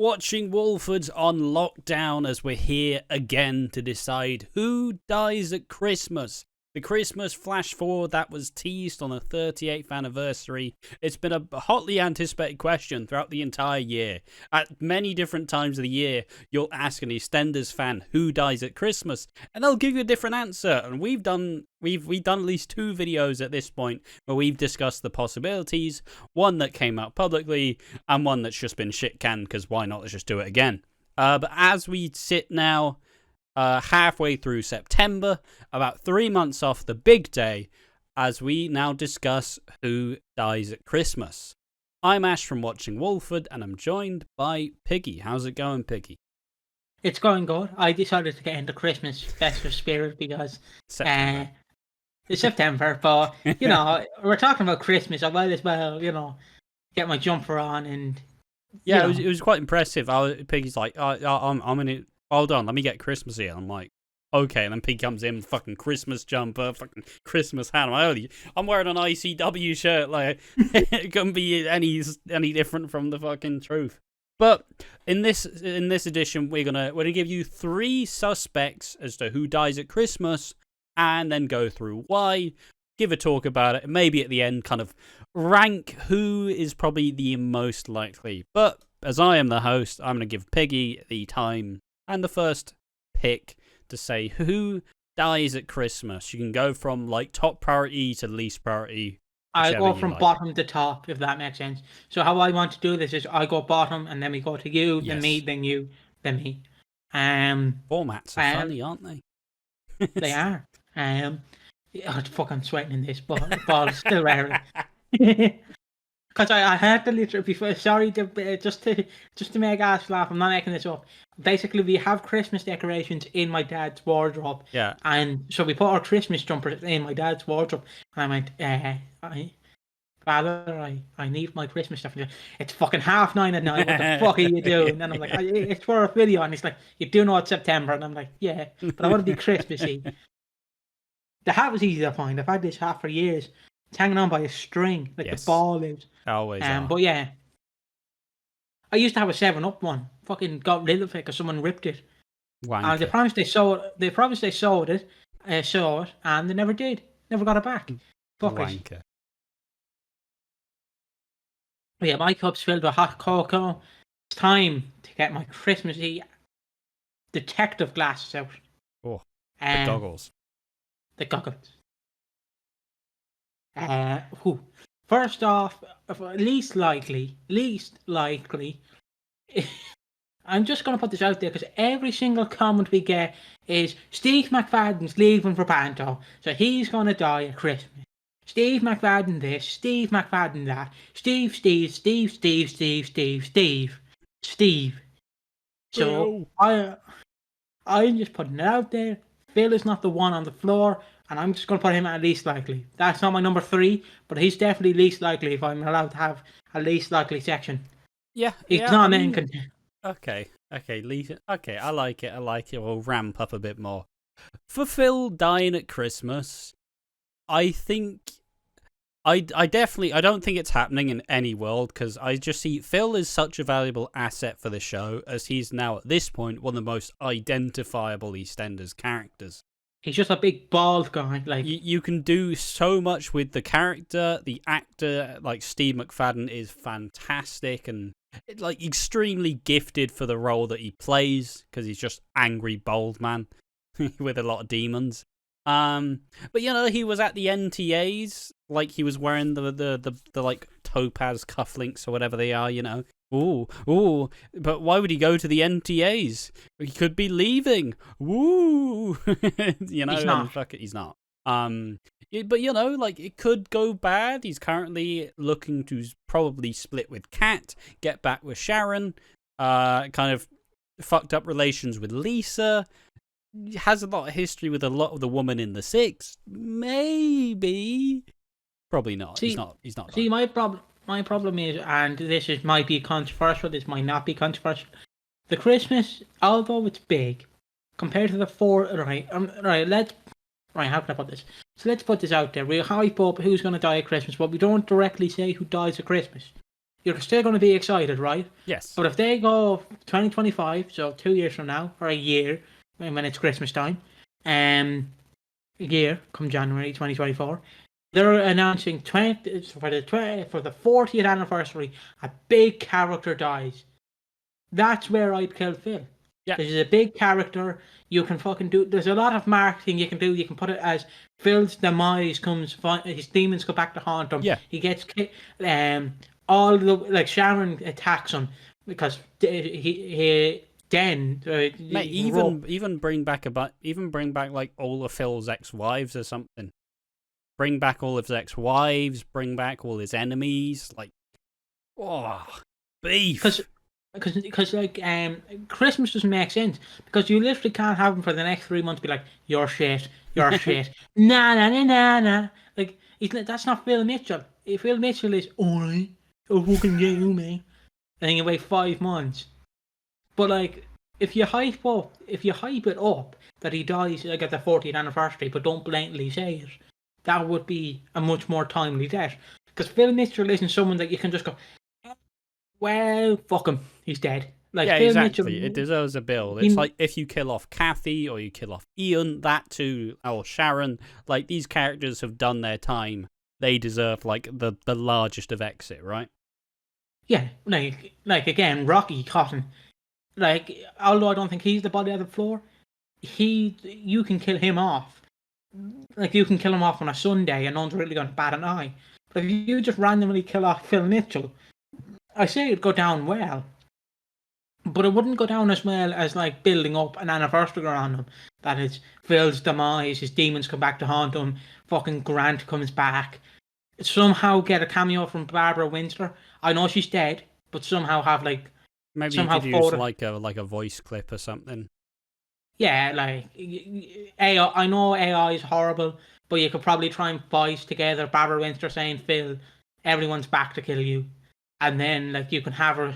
Watching Walford's on lockdown as we're here again to decide who dies at Christmas. The Christmas flash forward that was teased on the 38th anniversary. It's been a hotly anticipated question throughout the entire year. At many different times of the year, you'll ask an Eastenders fan who dies at Christmas, and they'll give you a different answer. And we've done at least 2 videos at this point where we've discussed the possibilities. One that came out publicly, and one that's just been shit canned because why not? Let's just do it again. But as we sit now, halfway through September, about 3 months off the big day, as we now discuss who dies at Christmas. I'm Ash from Watching Walford, and I'm joined by Piggy. How's it going, Piggy? It's going good. I decided to get into Christmas festive spirit because it's September, but you know, we're talking about Christmas. I might as well, you know, get my jumper on and yeah, it was quite impressive. Piggy's like, I'm in it. Hold on, let me get Christmassy. And I'm like, okay. And then Pete comes in, fucking Christmas jumper, fucking Christmas hat. I'm wearing an ICW shirt. Like, it couldn't be any different from the fucking truth. But in this edition, we're gonna give you 3 suspects as to who dies at Christmas, and then go through why, give a talk about it, and maybe at the end kind of rank who is probably the most likely. But as I am the host, I'm gonna give Piggy the time and the first pick to say who dies at Christmas. You can go from like top priority to least priority. I go from bottom to top, if that makes sense. So how I want to do this is I go bottom and then we go to you, then me, then you, then me. Formats are funny, aren't they? They are. I'm sweating in this, but the ball's still raring. Because I had to literally before. Sorry, just to make Ash laugh. I'm not making this up. Basically, we have Christmas decorations in my dad's wardrobe. Yeah. And so we put our Christmas jumpers in my dad's wardrobe. And I went, Father, I need my Christmas stuff. And it's fucking 9:30 at night. What the fuck are you doing? And I'm like, it's for a video. And he's like, you do know it's September. And I'm like, yeah, but I want to be Christmassy. The hat was easy to find. I've had this hat for years. It's hanging on by a string, like the ball is. Always. But yeah, I used to have a 7-Up one. Fucking got rid of it because someone ripped it. They promised they sold it, and they never did. Never got it back. Fuckers. Yeah, my cup's filled with hot cocoa. It's time to get my Christmassy detective glasses out. Oh, the goggles. The goggles. First off, least likely, I'm just going to put this out there because every single comment we get is Steve McFadden's leaving for Panto, so he's going to die at Christmas. Steve McFadden this, Steve McFadden that, Steve. So I'm just putting it out there. Phil is not the one on the floor. And I'm just going to put him at least likely. That's not my number 3, but he's definitely least likely if I'm allowed to have a least likely section. Yeah. He's not in content. Okay, I like it. We'll ramp up a bit more. For Phil dying at Christmas, I think... I don't think it's happening in any world, because I just see Phil is such a valuable asset for the show, as he's now, at this point, one of the most identifiable Eastenders characters. He's just a big bald guy. Like you can do so much with the character. The actor, like Steve McFadden, is fantastic and like extremely gifted for the role that he plays, because he's just angry bald man with a lot of demons. But you know, he was at the NTAs, like he was wearing the like topaz cufflinks or whatever they are, you know. Ooh, but why would he go to the NTAs? He could be leaving. Woo! You know, he's not. Fuck it, he's not. But you know, like, it could go bad. He's currently looking to probably split with Kat, get back with Sharon, kind of fucked up relations with Lisa, has a lot of history with a lot of the woman in the 6. Maybe. Probably not. He's not. See, my problem is, and might be controversial, this might not be controversial. The Christmas, although it's big, compared to the 4, how can I put this? So let's put this out there. We hype up who's going to die at Christmas, but we don't directly say who dies at Christmas. you're still going to be excited, right? Yes. But if they go 2025, so 2 years from now, or a year, when it's Christmas time, a year come January 2024, they're announcing for the 40th anniversary, a big character dies. That's where I'd kill Phil. Yeah. This is a big character. You can fucking do. There's a lot of marketing you can do. You can put it as Phil's demise comes. His demons go back to haunt him. Yeah. He gets all the like Sharon attacks him because he then Mate, even bring back like all of Phil's ex-wives or something. Bring back all of his ex-wives. Bring back all his enemies. Like, oh, beef. Because like Christmas doesn't make sense because you literally can't have him for the next 3 months be like you're shit nah like that's not Phil Mitchell. If Phil Mitchell is alright, I'll fucking get you, mate, and then you wait 5 months. But like if you hype it up that he dies like at the 40th anniversary but don't blatantly say it, that would be a much more timely death. Because Phil Mitchell isn't someone that you can just go, well, fuck him, he's dead. Like, yeah, Phil exactly. Mitchell, it deserves a build. It's like if you kill off Kathy or you kill off Ian, that too, or Sharon. Like these characters have done their time. They deserve like the largest of exit, right? Yeah, like again, Rocky Cotton. Like, although I don't think he's the body of the floor, you can kill him off. Like you can kill him off on a Sunday and no one's really going to bat an eye. But if you just randomly kill off Phil Mitchell, I say it'd go down well, but it wouldn't go down as well as like building up an anniversary on him. That is Phil's demise, his demons come back to haunt him, fucking Grant comes back. Somehow get a cameo from Barbara Windsor. I know she's dead, but somehow have like maybe somehow you could use like a voice clip or something. Yeah, like AI. I know AI is horrible, but you could probably try and voice together Barbara Windsor saying, "Phil, everyone's back to kill you," and then like you can have her,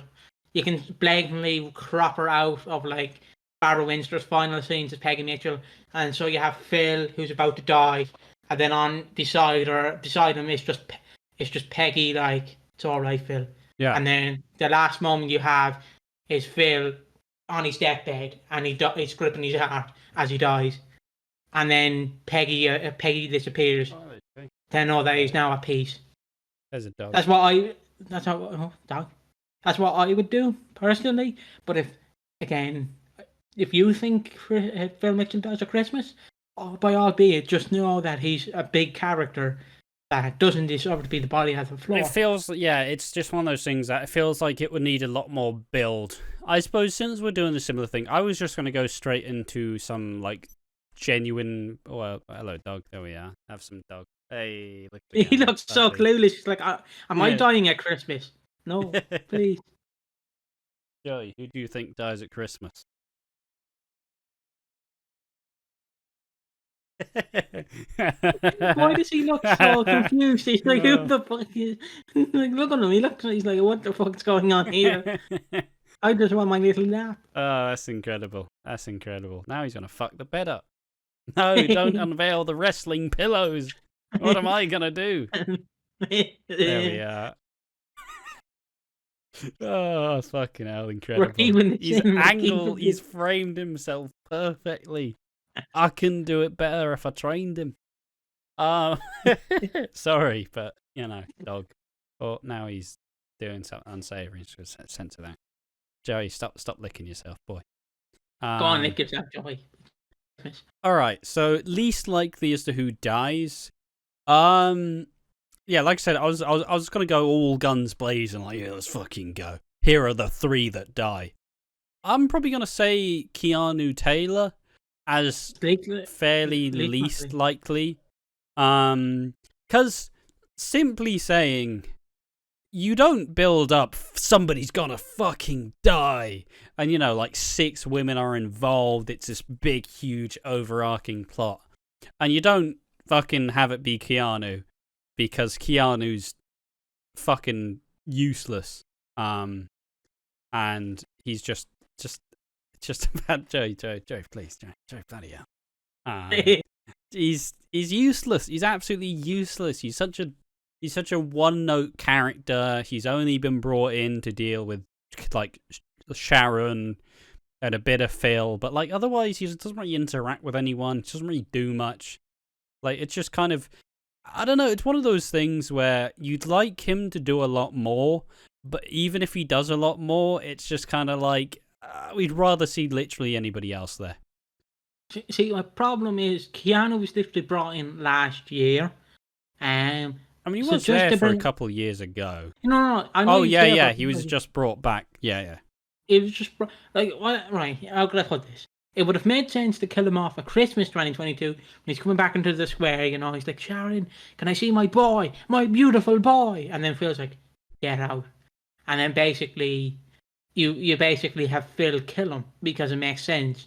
you can blatantly crop her out of like Barbara Windsor's final scenes as Peggy Mitchell, and so you have Phil who's about to die, and then on beside him it's just Peggy, like it's all right, Phil. Yeah. And then the last moment you have is Phil on his deathbed and he's gripping his heart as he dies, and then Peggy disappears. Oh, okay. Then know that he's now at peace. There's a dog. That's what I would do personally. But if you think Phil Mitchell dies at Christmas, by all means, just know that he's a big character that doesn't deserve to be the body of the floor. It feels, yeah, it's just one of those things that it feels like it would need a lot more build. I suppose since we're doing a similar thing, I was just going to go straight into some like genuine. Oh, hello, dog. There we are. Have some dog. Hey, look. He looks so clueless. He's like, am I dying at Christmas? No, please. Joey, who do you think dies at Christmas? Why does he look so confused? He's like, who the fuck is... Like, look at him. He's like, what the fuck's going on here? I just want my little nap. Oh, that's incredible. That's incredible. Now he's going to fuck the bed up. No, don't unveil the wrestling pillows. What am I going to do? There we are. Oh, fucking hell, incredible. He's framed himself perfectly. I couldn't do it better if I trained him. Sorry, but, you know, dog. Oh, now he's doing something unsavory. Just sent to that. Joey, stop licking yourself, boy. Go on, lick yourself, Joey. Alright, so least likely as to who dies. Yeah, like I said, I was gonna go all guns blazing, like, yeah, let's fucking go. Here are the 3 that die. I'm probably gonna say Keanu Taylor as fairly least likely. Because simply saying, you don't build up somebody's gonna fucking die, and you know, like 6 women are involved, it's this big, huge, overarching plot, and you don't fucking have it be Keanu, because Keanu's fucking useless, and he's just about Joey, please, Joey, bloody hell. He's useless. He's absolutely useless. He's such a such a one-note character. He's only been brought in to deal with like Sharon and a bit of Phil, but like otherwise he doesn't really interact with anyone. He doesn't really do much. Like it's just kind of, I don't know. It's one of those things where you'd like him to do a lot more, but even if he does a lot more, it's just kind of like we'd rather see literally anybody else there. See, my problem is Keanu was literally brought in last year. I mean, he So was just there to for a bring- couple years ago. No, I know Oh, he was yeah, there yeah. for- He was just brought back. Yeah. It was just like what? Right, how could I put this? It would have made sense to kill him off at Christmas 2022 when he's coming back into the square. You know, he's like, Sharon, can I see my boy, my beautiful boy? And then Phil's like, get out. And then basically, you basically have Phil kill him because it makes sense.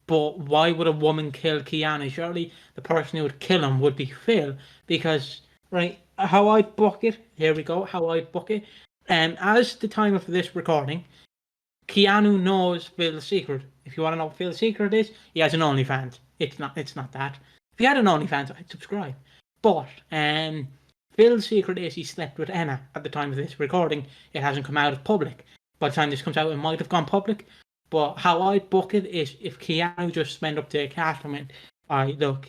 But why would a woman kill Keanu? Surely the person who would kill him would be Phil, because right, how I'd book it. Here we go. How I'd book it. As the time of this recording, Keanu knows Phil's secret. If you want to know what Phil's secret is, he has an OnlyFans. It's not that. If he had an OnlyFans, I'd subscribe. But Phil's secret is he slept with Emma at the time of this recording. It hasn't come out of public. By the time this comes out, it might have gone public. But how I'd book it is if Keanu just went up to a cast and went, alright, look,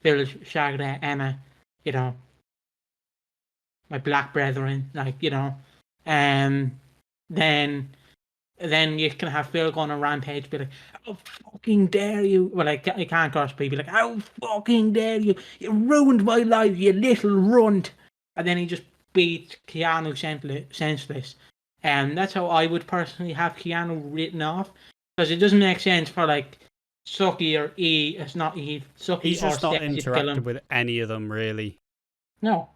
Phil shagged Emma, you know, my black brethren, like, you know, then you can have Phil go on a rampage, be like, how fucking dare you? Well, I can't curse people, like, how fucking dare you? You ruined my life, you little runt. And then he just beats Keanu senseless. And that's how I would personally have Keanu written off. Because it doesn't make sense for, like, Suki or it's not Eve, Suki He's just or not Stacey to kill interacted him. with any of them, really. No.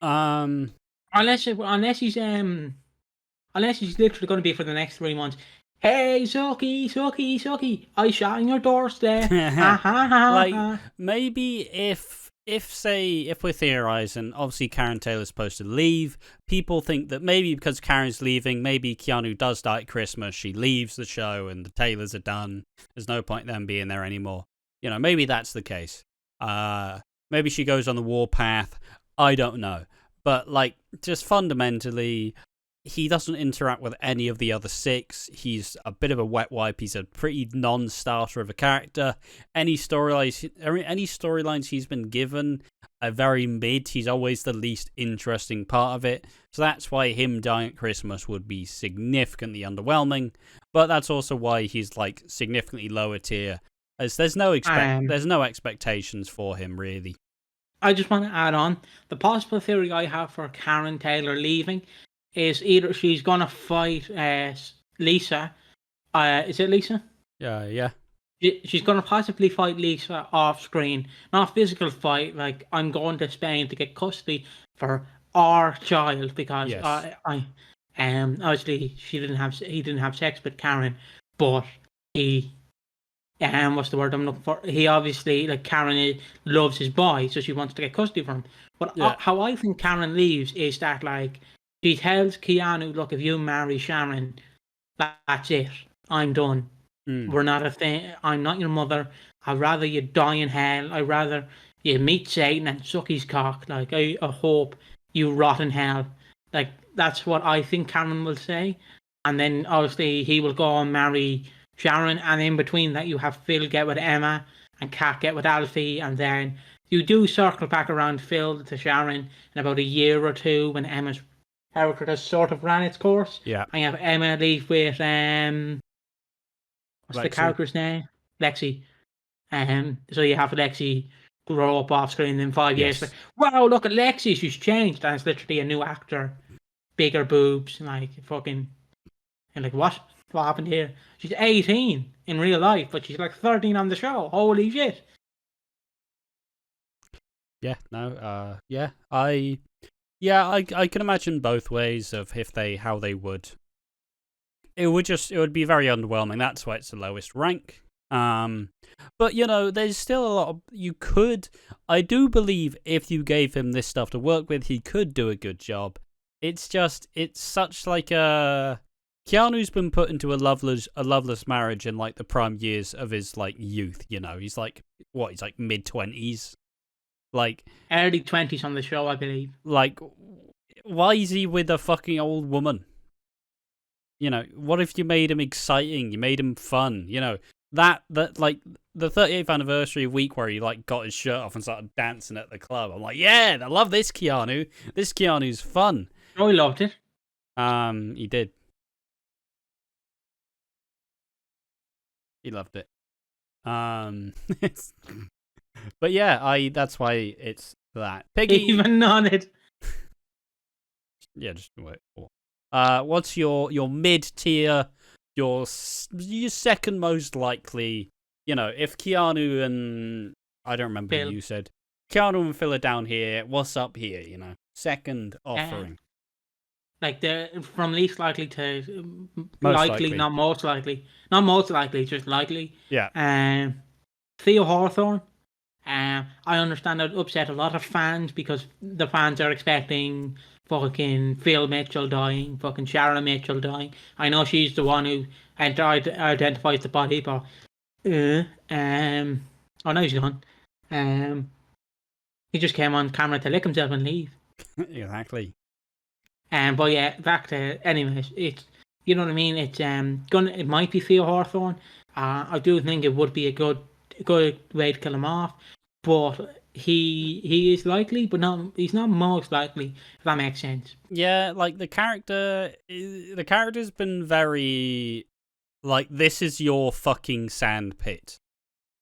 Unless he's literally going to be for the next 3 months. Hey, Suki, I shot in your doorstep. Like, maybe if we're theorizing, obviously Karen Taylor's supposed to leave. People think that maybe because Karen's leaving, maybe Keanu does die at Christmas. She leaves the show and the Taylors are done. There's no point in them being there anymore. You know, maybe that's the case. Maybe she goes on the warpath. I don't know. But, like, just fundamentally, he doesn't interact with any of the other six. He's a bit of a wet wipe. He's a pretty non-starter of a character. Any storylines he's been given are very mid. He's always the least interesting part of it. So that's why him dying at Christmas would be significantly underwhelming. But that's also why he's like significantly lower tier, as there's no expectations for him really. I just want to add on the possible theory I have for Karen Taylor leaving is either she's gonna fight Lisa. Is it Lisa? Yeah. She's gonna possibly fight Lisa off screen, not a physical fight. Like, I'm going to Spain to get custody for our child because Yes. obviously he didn't have sex with Karen, but he what's the word I'm looking for? He obviously, like, Karen loves his boy, so she wants to get custody from him. But how I think Karen leaves is that, like, she tells Keanu, look, if you marry Sharon, that's it. I'm done. We're not a thing. I'm not your mother. I'd rather you die in hell. I'd rather you meet Satan and suck his cock. Like, I hope you rot in hell. Like, that's what I think Karen will say. And then, obviously, he will go and marry Sharon. And in between that, you have Phil get with Emma and Kat get with Alfie. And then you do circle back around Phil to Sharon in about a year or two when Emma's character has sort of ran its course. Yeah. And you have Emma leave with what's the Lexi. character's name? Lexi. So you have Lexi grow up off screen in 5 years. Yes. Like, wow, look at Lexi, she's changed. And it's literally a new actor, bigger boobs, like fucking, and like what happened here? She's 18 in real life, but she's like 13 on the show. Holy shit! Yeah. No. Yeah. I can imagine both ways of how they would. It would be very underwhelming. That's why it's the lowest rank. But you know, there's still a lot of I do believe if you gave him this stuff to work with, he could do a good job. It's such like Keanu's been put into a loveless marriage in like the prime years of his like youth, you know. He's like mid-20s. Like, early 20s on the show, I believe. like, why is he with a fucking old woman? You know, what if you made him exciting? You made him fun. You know, that like the 38th anniversary week where he like got his shirt off and started dancing at the club. I'm like, yeah, I love this Keanu. This Keanu's fun. Oh, he loved it. He did. He loved it. But yeah, that's why it's that. Piggy. Even on it. Yeah, just wait. What's your mid tier? Your second most likely. You know, if Keanu and I don't remember Phil. who you said Keanu and Phil are down here. What's up here? You know, second offering. Like from least likely to Most likely, likely. not most likely. Not most likely, just likely. Yeah. Theo Hawthorne. I understand that upset a lot of fans because the fans are expecting fucking Phil Mitchell dying, fucking Sharon Mitchell dying. I know she's the one who identifies the body, but oh no, he's gone. He just came on camera to lick himself and leave. Exactly. But yeah, back to anyways. It's you know what I mean. It's it might be Theo Hawthorne. I do think it would be a good way to kill him off, but he is likely, but he's not most likely. If that makes sense. Yeah, like the character's been very like, this is your fucking sand pit.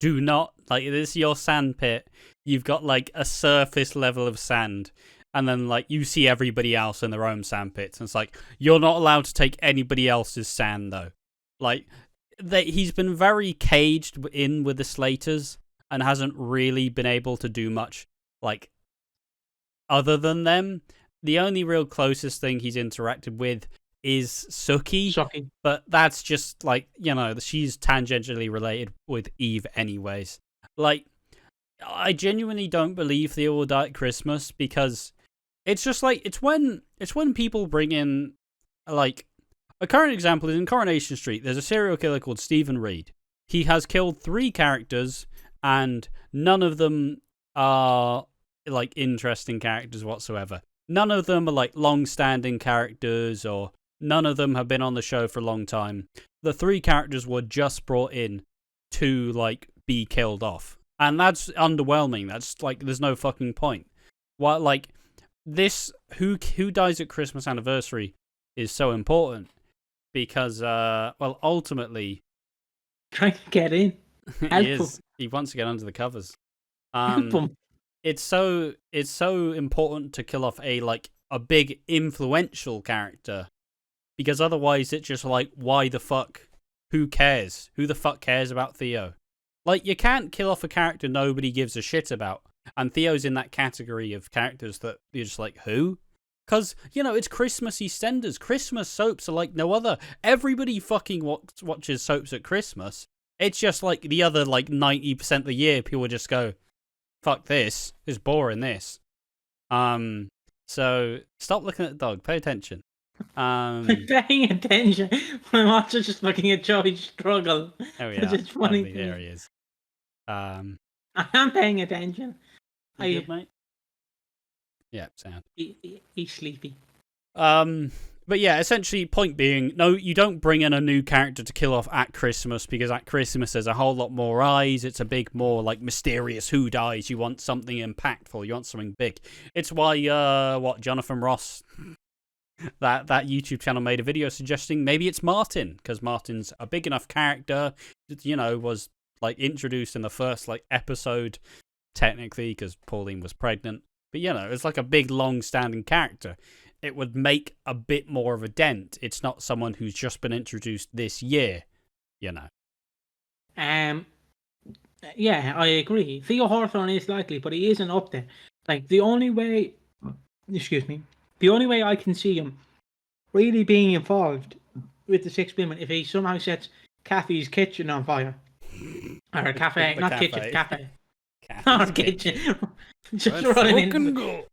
Do not like, this is your sand pit. You've got like a surface level of sand. And then, like, you see everybody else in their own sand pits. And it's like, you're not allowed to take anybody else's sand, though. Like, he's been very caged in with the Slaters and hasn't really been able to do much, like, other than them. The only real closest thing he's interacted with is Suki. Shocking. But that's just, like, you know, she's tangentially related with Eve anyways. Like, I genuinely don't believe Theo will die at Christmas because it's just like, it's when people bring in, like, a current example is in Coronation Street. There's a serial killer called Stephen Reed. He has killed 3 characters, and none of them are like interesting characters whatsoever. None of them are like long-standing characters, or none of them have been on the show for a long time. The 3 characters were just brought in to like be killed off, and that's underwhelming. That's like, there's no fucking point. What, like, this who dies at Christmas anniversary is so important because well, ultimately Trying to get in. he wants to get under the covers. Help him. It's so important to kill off a big influential character, because otherwise it's just like, why the fuck? Who cares? Who the fuck cares about Theo? Like, you can't kill off a character nobody gives a shit about. And Theo's in that category of characters that you're just like, who? Because, you know, it's Christmas Eastenders. Christmas soaps are like no other. Everybody fucking watches soaps at Christmas. It's just like the other, like, 90% of the year, people just go, fuck this. It's boring, this. So, stop looking at the dog. Pay attention. I'm paying attention. My watch is just looking at Joey struggle. Oh, yeah. It's funny. There he is. I am paying attention. You good, mate? Yeah, sound. He's sleepy. But yeah, essentially, point being, no, you don't bring in a new character to kill off at Christmas, because at Christmas there's a whole lot more eyes. It's a big, more like mysterious who dies. You want something impactful. You want something big. It's why Jonathan Ross, that YouTube channel, made a video suggesting maybe it's Martin, because Martin's a big enough character. You know, was like introduced in the first like episode, technically, because Pauline was pregnant. But you know, it's like a big, long-standing character. It would make a bit more of a dent. It's not someone who's just been introduced this year, you know. Yeah, I agree. Theo Hawthorne is likely, but he isn't up there. Like, the only way I can see him really being involved with the 6 women, if he somehow sets Kathy's kitchen on fire. Or a cafe, not cafe. kitchen, cafe. Not kitchen. Just running in. Go.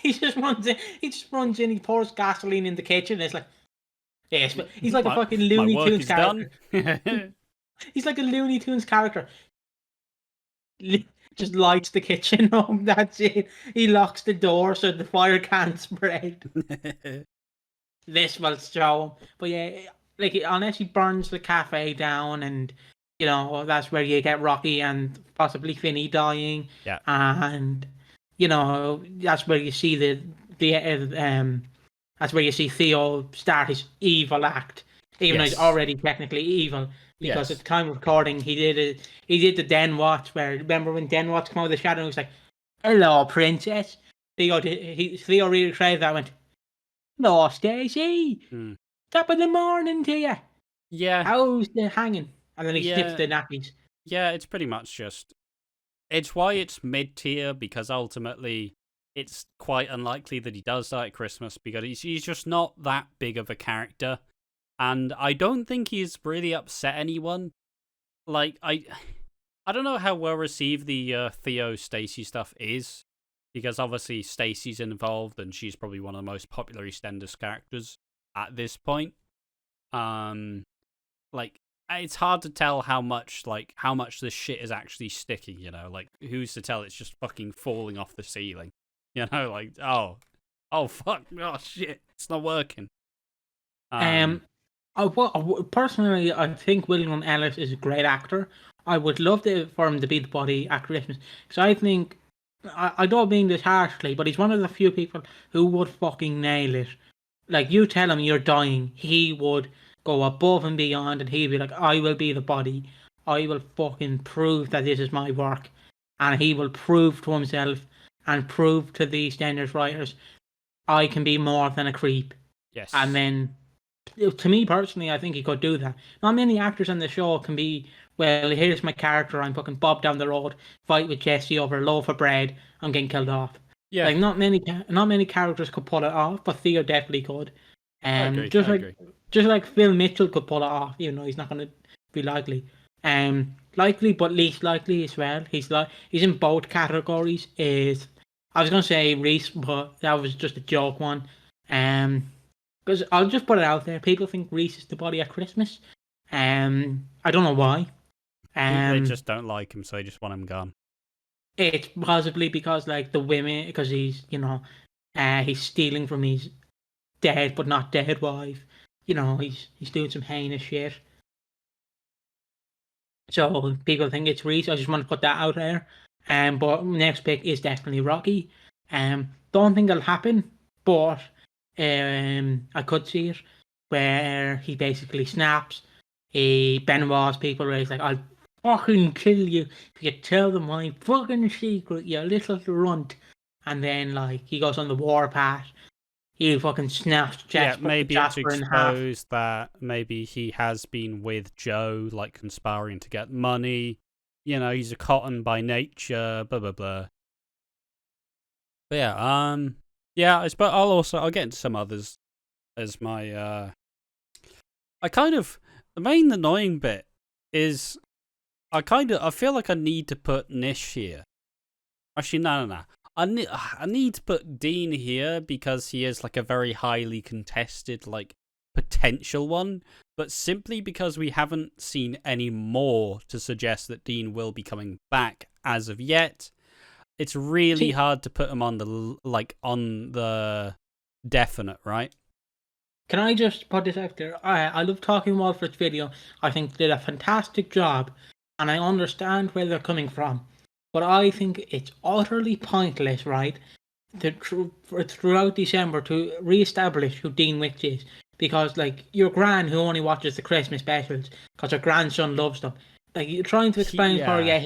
He just runs in, he pours gasoline in the kitchen, and it's like, yes, but he's like a fucking Looney Tunes character. He's like a Looney Tunes character. just lights the kitchen up. That's it. He locks the door so the fire can't spread. This will show him. But yeah, like unless he burns the cafe down, and that's where you get Rocky and possibly Finney dying. Yeah. And that's where you see that's where you see Theo start his evil act, even though he's already technically evil. Because at the time of recording, he did the Den Watch, where remember when Den Watch came out of the shadow and he was like, "Hello, princess." Theo really tried that. Went, "Hello, Stacey. Top of the morning to you. Yeah. How's the hanging?" And then he snips the nappies. Yeah, it's pretty much just. It's why it's mid tier, because ultimately it's quite unlikely that he does die at Christmas, because he's just not that big of a character. And I don't think he's really upset anyone. Like, I don't know how well received the Theo Stacey stuff is, because obviously Stacey's involved and she's probably one of the most popular Eastenders characters at this point. Like, it's hard to tell how much this shit is actually sticking, like, who's to tell it's just fucking falling off the ceiling, like, oh fuck, oh shit, it's not working. Personally, I think William Ellis is a great actor. I would love for him to be the body at Christmas, because I think, I don't mean this harshly, but he's one of the few people who would fucking nail it. Like, you tell him you're dying, he would go above and beyond, and he'd be like, "I will be the body. I will fucking prove that this is my work," and he will prove to himself and prove to the Eastenders writers, "I can be more than a creep." Yes. And then, to me personally, I think he could do that. Not many actors on the show can be, "Well, here's my character. I'm fucking Bob down the road, fight with Jesse over a loaf of bread. I'm getting killed off." Yeah. Like, not many characters could pull it off, but Theo definitely could. I agree. Just like Phil Mitchell could pull it off, even though he's not going to be likely. Likely, but least likely as well. He's in both categories. I was going to say Reese, but that was just a joke one. Because I'll just put it out there. People think Reese is the body at Christmas. I don't know why. They just don't like him, so they just want him gone. It's possibly because, like, the women, because he's, he's stealing from his dead but not dead wife. He's doing some heinous shit. So people think it's Reese. I just want to put that out there. But next pick is definitely Rocky. Don't think it'll happen, but I could see it, where he basically snaps. Benoit's people, where he's like, "I'll fucking kill you if you tell them my fucking secret, you little runt." And then, like, he goes on the warpath. He fucking snaps Jasper, maybe Jasper to expose that maybe he has been with Joe, like, conspiring to get money. He's a cotton by nature, blah, blah, blah. But yeah, I suppose I'll get into some others as my, the main annoying bit is, I feel like I need to put Nish here. Actually, no. I need to put Dean here because he is, like, a very highly contested, like, potential one, but simply because we haven't seen any more to suggest that Dean will be coming back as of yet. It's really hard to put him on the definite, right? Can I just put this out there? I love Talking Walford's video. I think they did a fantastic job, and I understand where they're coming from. But I think it's utterly pointless, right, throughout December to re-establish who Dean Wicks is. Because, like, your gran who only watches the Christmas specials because her grandson loves them. Like, you're trying to explain for her,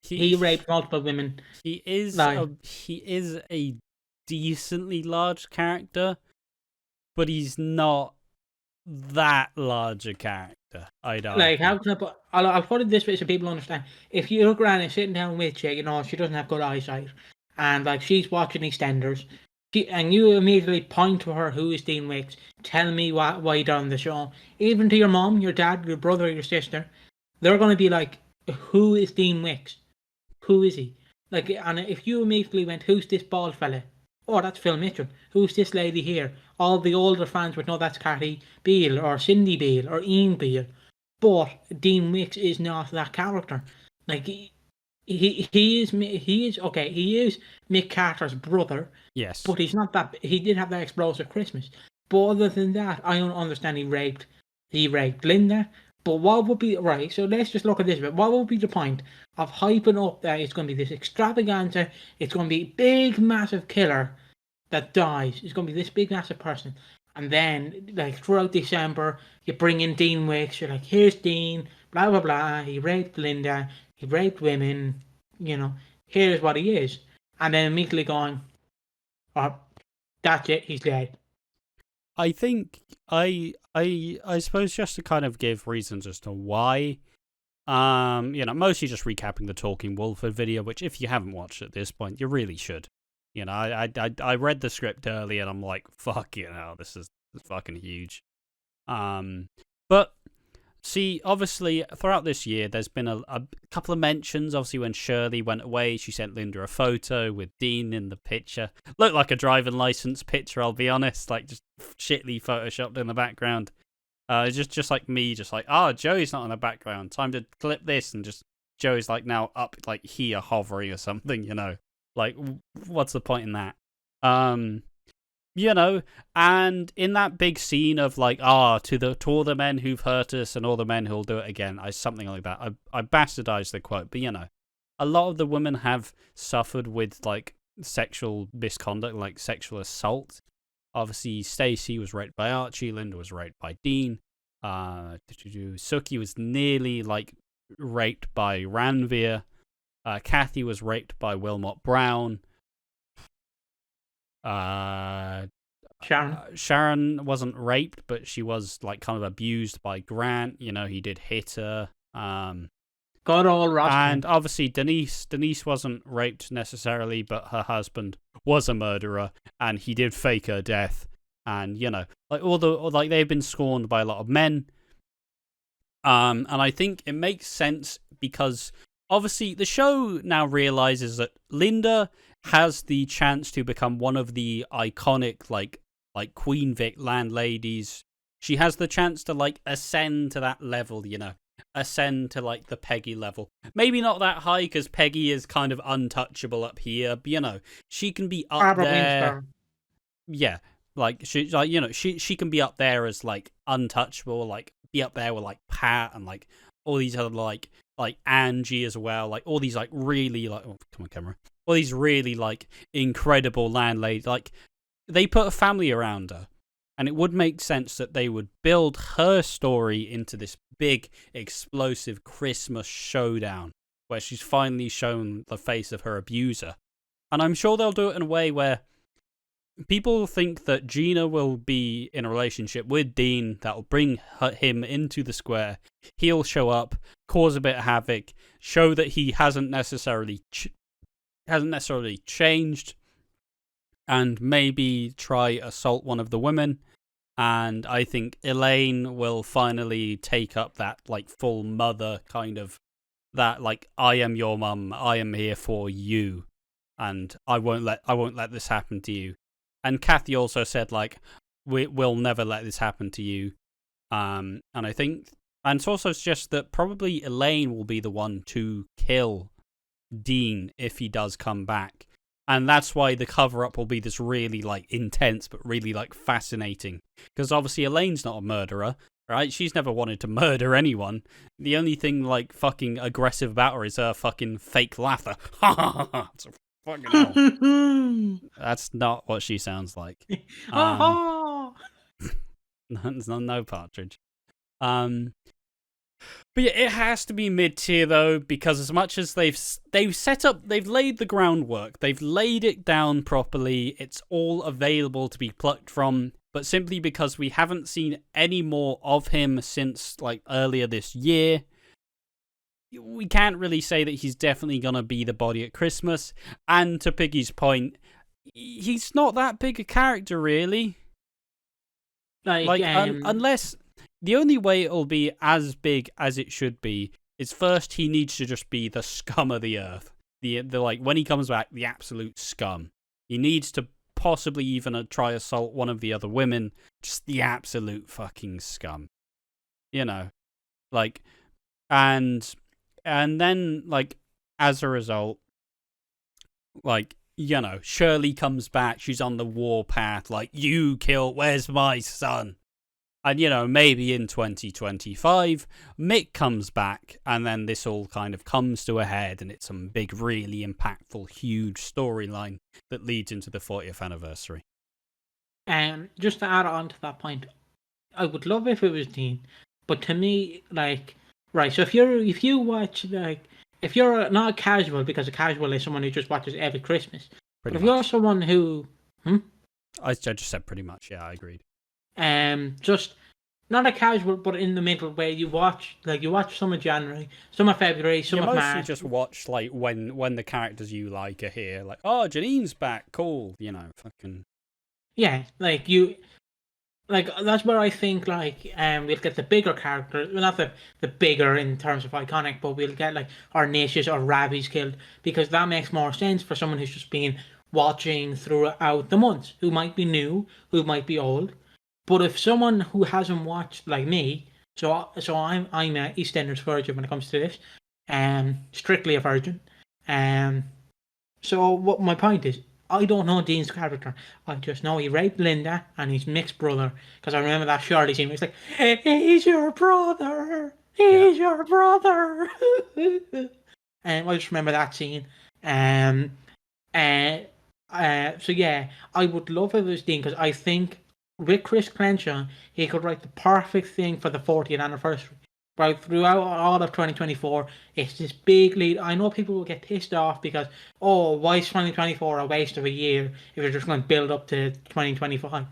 he raped multiple women. He is a decently large character, but he's not that large a character. I don't like. How can I'll put it this way so people understand. If your gran is sitting down with you, she doesn't have good eyesight, and, like, she's watching Eastenders, and you immediately point to her, "Who is Dean Wicks? Tell me why you're on the show." Even to your mom, your dad, your brother, your sister, they're going to be like, "Who is Dean Wicks? Who is he?" Like, and if you immediately went, "Who's this bald fella?" "Oh, that's Phil Mitchell." "Who's this lady here?" All the older fans would know that's Carrie Beale or Cindy Beale or Ian Beale. But Dean Wicks is not that character. Like, he is okay. He is Mick Carter's brother, Yes. but he's not that. He did have that explosive Christmas, but other than that, I don't understand. He raped Linda. But what would be right? So let's just look at this bit. What would be the point of hyping up that it's going to be this extravaganza? It's going to be big, massive killer that dies. It's going to be this big, massive person. And then, like, throughout December, you bring in Dean Wicks. You're like, here's Dean, blah, blah, blah. He raped Linda. He raped women. Here's what he is. And then immediately going, oh, that's it. He's dead. I think I suppose just to kind of give reasons as to why. Mostly just recapping the Talking Walford video, which if you haven't watched at this point, you really should. I read the script early and I'm like, fuck, this is fucking huge. But see, obviously, throughout this year, there's been a couple of mentions. Obviously, when Shirley went away, she sent Linda a photo with Dean in the picture. Looked like a driving license picture, I'll be honest. Like, just shittily photoshopped in the background. Just like me, just like, Joey's not in the background. Time to clip this, and just Joey's like now up, like here, hovering or something, Like, what's the point in that? And in that big scene of like, to all the men who've hurt us and all the men who'll do it again, something like that. I bastardized the quote, but a lot of the women have suffered with like sexual misconduct, like sexual assault. Obviously, Stacey was raped by Archie, Linda was raped by Dean. Suki was nearly like raped by Ranveer. Kathy was raped by Wilmot Brown. Sharon wasn't raped, but she was like kind of abused by Grant. He did hit her. Got all rotten. And obviously Denise wasn't raped necessarily, but her husband was a murderer, and he did fake her death. And they've been scorned by a lot of men. And I think it makes sense because obviously the show now realizes that Linda has the chance to become one of the iconic like Queen Vic landladies. She has the chance to like ascend to that level, ascend to like the Peggy level. Maybe not that high because Peggy is kind of untouchable up here, but she can be up there. Yeah, like she can be up there as like untouchable, like be up there with like Pat and like all these other like Angie as well, like all these like really like come on camera, all these really like incredible landladies. Like they put a family around her, and it would make sense that they would build her story into this big explosive Christmas showdown where she's finally shown the face of her abuser. And I'm sure they'll do it in a way where people think that Gina will be in a relationship with Dean that will bring him into the square. He'll show up, cause a bit of havoc, show that he hasn't necessarily changed, and maybe try assault one of the women. And I think Elaine will finally take up that like full mother kind of that like I am your mum, I am here for you, and I won't let this happen to you. And Kathy also said like we'll never let this happen to you. And I think, and it's also just that probably Elaine will be the one to kill Dean if he does come back. And that's why the cover-up will be this really, like, intense, but really, like, fascinating. Because obviously Elaine's not a murderer, right? She's never wanted to murder anyone. The only thing, like, fucking aggressive about her is her fucking fake laughter. Ha ha ha ha. It's a fucking hell. That's not what she sounds like. No Partridge. But yeah, it has to be mid-tier though, because as much as they've laid the groundwork, they've laid it down properly, it's all available to be plucked from, but simply because we haven't seen any more of him since like earlier this year, we can't really say that he's definitely gonna be the body at Christmas. And to Piggy's point, he's not that big a character really. Unless the only way it'll be as big as it should be is first he needs to just be the scum of the earth. The like when he comes back, the absolute scum. He needs to possibly even try assault one of the other women, just the absolute fucking scum. Like, and then like as a result, like, you know, Shirley comes back, she's on the warpath, like, you killed, where's my son? And, you know, maybe in 2025, Mick comes back, and then this all kind of comes to a head, and it's some big, really impactful, huge storyline that leads into the 40th anniversary. Just to add on to that point, I would love if it was Dean, but to me, like, right. So if you watch, like, if you're not a casual, because a casual is someone who just watches every Christmas, but if you're someone who, I just said pretty much. Yeah, I agreed. Just not a casual, but in the middle, where you watch some of January, some of February, some of March. You mostly just watch, like, when the characters you like are here, like, oh, Janine's back, cool, you know, fucking. Yeah, like that's where I think, like, we'll get the bigger characters, well, not the bigger in terms of iconic, but we'll get, like, our Ignatius or Ravi's killed, because that makes more sense for someone who's just been watching throughout the months, who might be new, who might be old. But if someone who hasn't watched, like me, so I'm a Eastenders virgin when it comes to this, strictly a virgin. So what my point is, I don't know Dean's character. I just know he raped Linda and he's Mick's brother. Because I remember that Shirley scene where he's like, he's your brother. He's your brother. And I just remember that scene. So yeah, I would love if it was Dean, because I think with Chris Crenshaw, he could write the perfect thing for the 40th anniversary. Right, throughout all of 2024, it's this big lead. I know people will get pissed off because, oh, why is 2024 a waste of a year if you're just going to build up to 2025?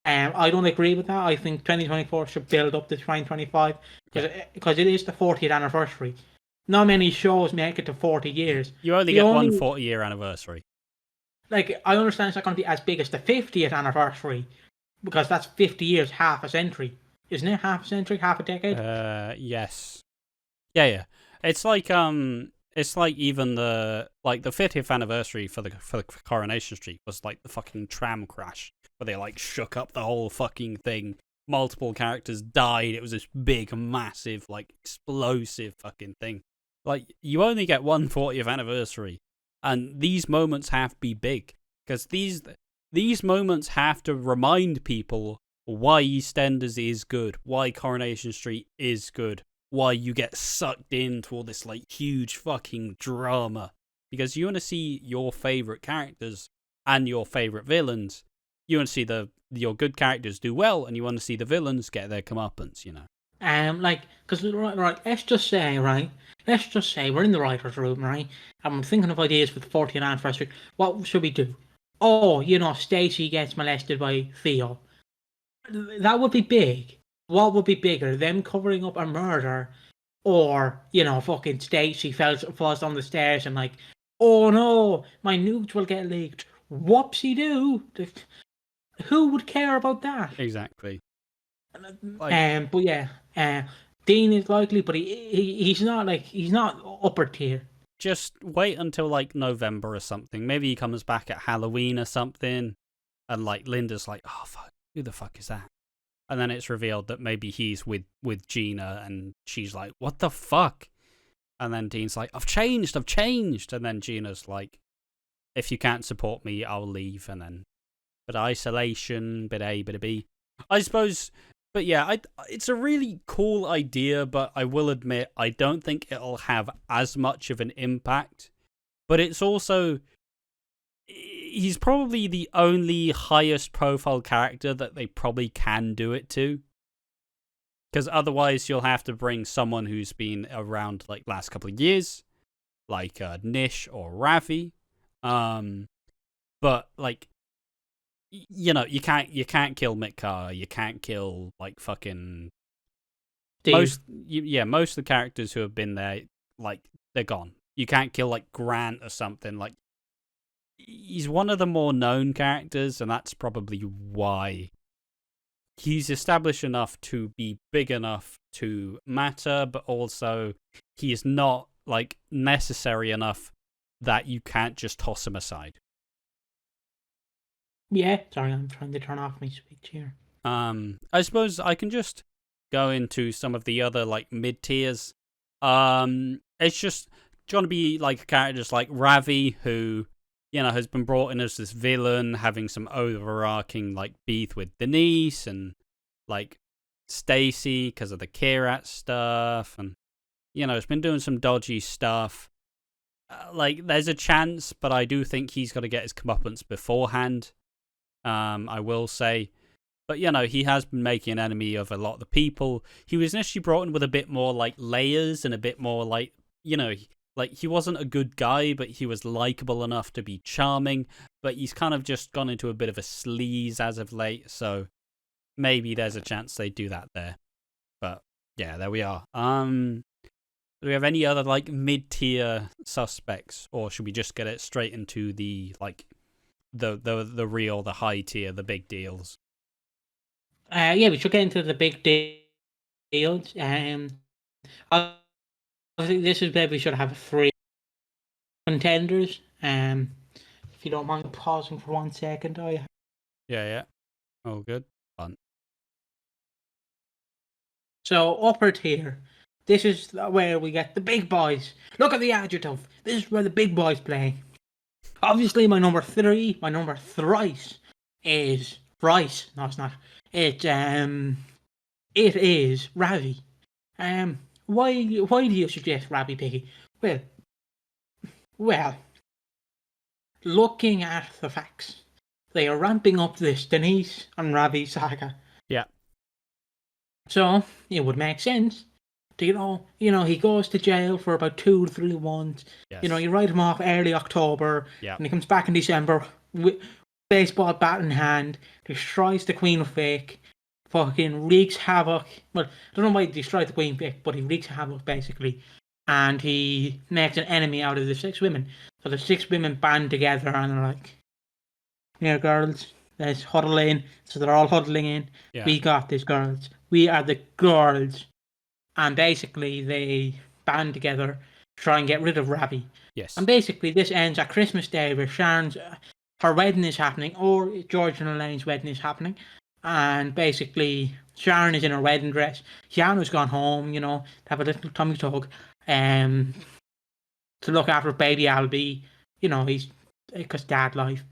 I don't agree with that. I think 2024 should build up to 2025 because it is the 40th anniversary. Not many shows make it to 40 years. You only get one 40-year anniversary. Like, I understand it's not going to be as big as the 50th anniversary, because that's 50 years, half a century. Isn't it half a century, half a decade? Yes. Yeah. It's like even the 50th anniversary for the Coronation Street was like the fucking tram crash where they like shook up the whole fucking thing. Multiple characters died. It was this big, massive, like explosive fucking thing. Like, you only get one 40th anniversary, and these moments have to be big, because these moments have to remind people why EastEnders is good, why Coronation Street is good, why you get sucked into all this like huge fucking drama. Because you want to see your favourite characters and your favourite villains. You want to see your good characters do well, and you want to see the villains get their comeuppance, you know. Because right, let's just say we're in the writers' room, right? I'm thinking of ideas for the 40th anniversary. What should we do? Oh, you know, Stacey gets molested by Theo. That would be big. What would be bigger, them covering up a murder, or, you know, fucking Stacey falls down the stairs and like, oh no, my nudes will get leaked. Whoopsie doo. Who would care about that? Exactly. But yeah, Dean is likely, but he's not upper tier. Just wait until like November or something. Maybe he comes back at Halloween or something, and like Linda's like, oh fuck, who the fuck is that? And then it's revealed that maybe he's with Gina, and she's like, what the fuck? And then Dean's like, I've changed. And then Gina's like, if you can't support me, I'll leave. And then, but isolation, bit A, bit B. I suppose, but yeah, it's a really cool idea, but I will admit, I don't think it'll have as much of an impact. But it's also, he's probably the only highest profile character that they probably can do it to. Because otherwise you'll have to bring someone who's been around like last couple of years, like Nish or Ravi. But like, you know, you can't kill Mick Carter, you can't kill like fucking most of the characters who have been there, like, they're gone. You can't kill like Grant or something. Like, he's one of the more known characters, and that's probably why he's established enough to be big enough to matter, but also he is not like necessary enough that you can't just toss him aside. Yeah, sorry, I'm trying to turn off my speech here. I suppose I can just go into some of the other like mid tiers. It's just going to be like a character just like Ravi, who, has been brought in as this villain, having some overarching like beef with Denise and like Stacy because of the Kirat stuff, and it's been doing some dodgy stuff. Like, there's a chance, but I do think he's got to get his comeuppance beforehand. I will say. But, he has been making an enemy of a lot of the people. He was initially brought in with a bit more, like, layers and a bit more, like, like, he wasn't a good guy, but he was likable enough to be charming. But he's kind of just gone into a bit of a sleaze as of late, so maybe there's a chance they do that there. But, yeah, there we are. Do we have any other, like, mid-tier suspects, or should we just get it straight into the, like, the real, the high tier, the big deals? Yeah, we should get into the big deals. I think this is where we should have 3 contenders. If you don't mind pausing for 1 second, Yeah. Oh, good. Fun. So upper tier. This is where we get the big boys. Look at the adjective. This is where the big boys play. Obviously, my number thrice is Rice. No, it's not. It is Ravi. Why do you suggest Ravi, Piggy? Well, looking at the facts, they are ramping up this Denise and Ravi saga. Yeah. So it would make sense. He goes to jail for about 2 to 3 months. Yes. You write him off early October, yeah, and he comes back in December with baseball bat in hand, destroys the Queen of Fake, fucking wreaks havoc. Well, I don't know why he destroyed the Queen of Fake, but he wreaks havoc basically, and he makes an enemy out of the 6 women. So the 6 women band together and are like, "Here, girls, let's huddle in." So they're all huddling in. Yeah. We got this, girls. We are the girls. And basically, they band together to try and get rid of Ravi. Yes. And basically, this ends at Christmas Day, where her wedding is happening, or George and Elaine's wedding is happening. And basically, Sharon is in her wedding dress. Keanu's gone home, to have a little tummy tug, to look after baby Albie. Because dad life.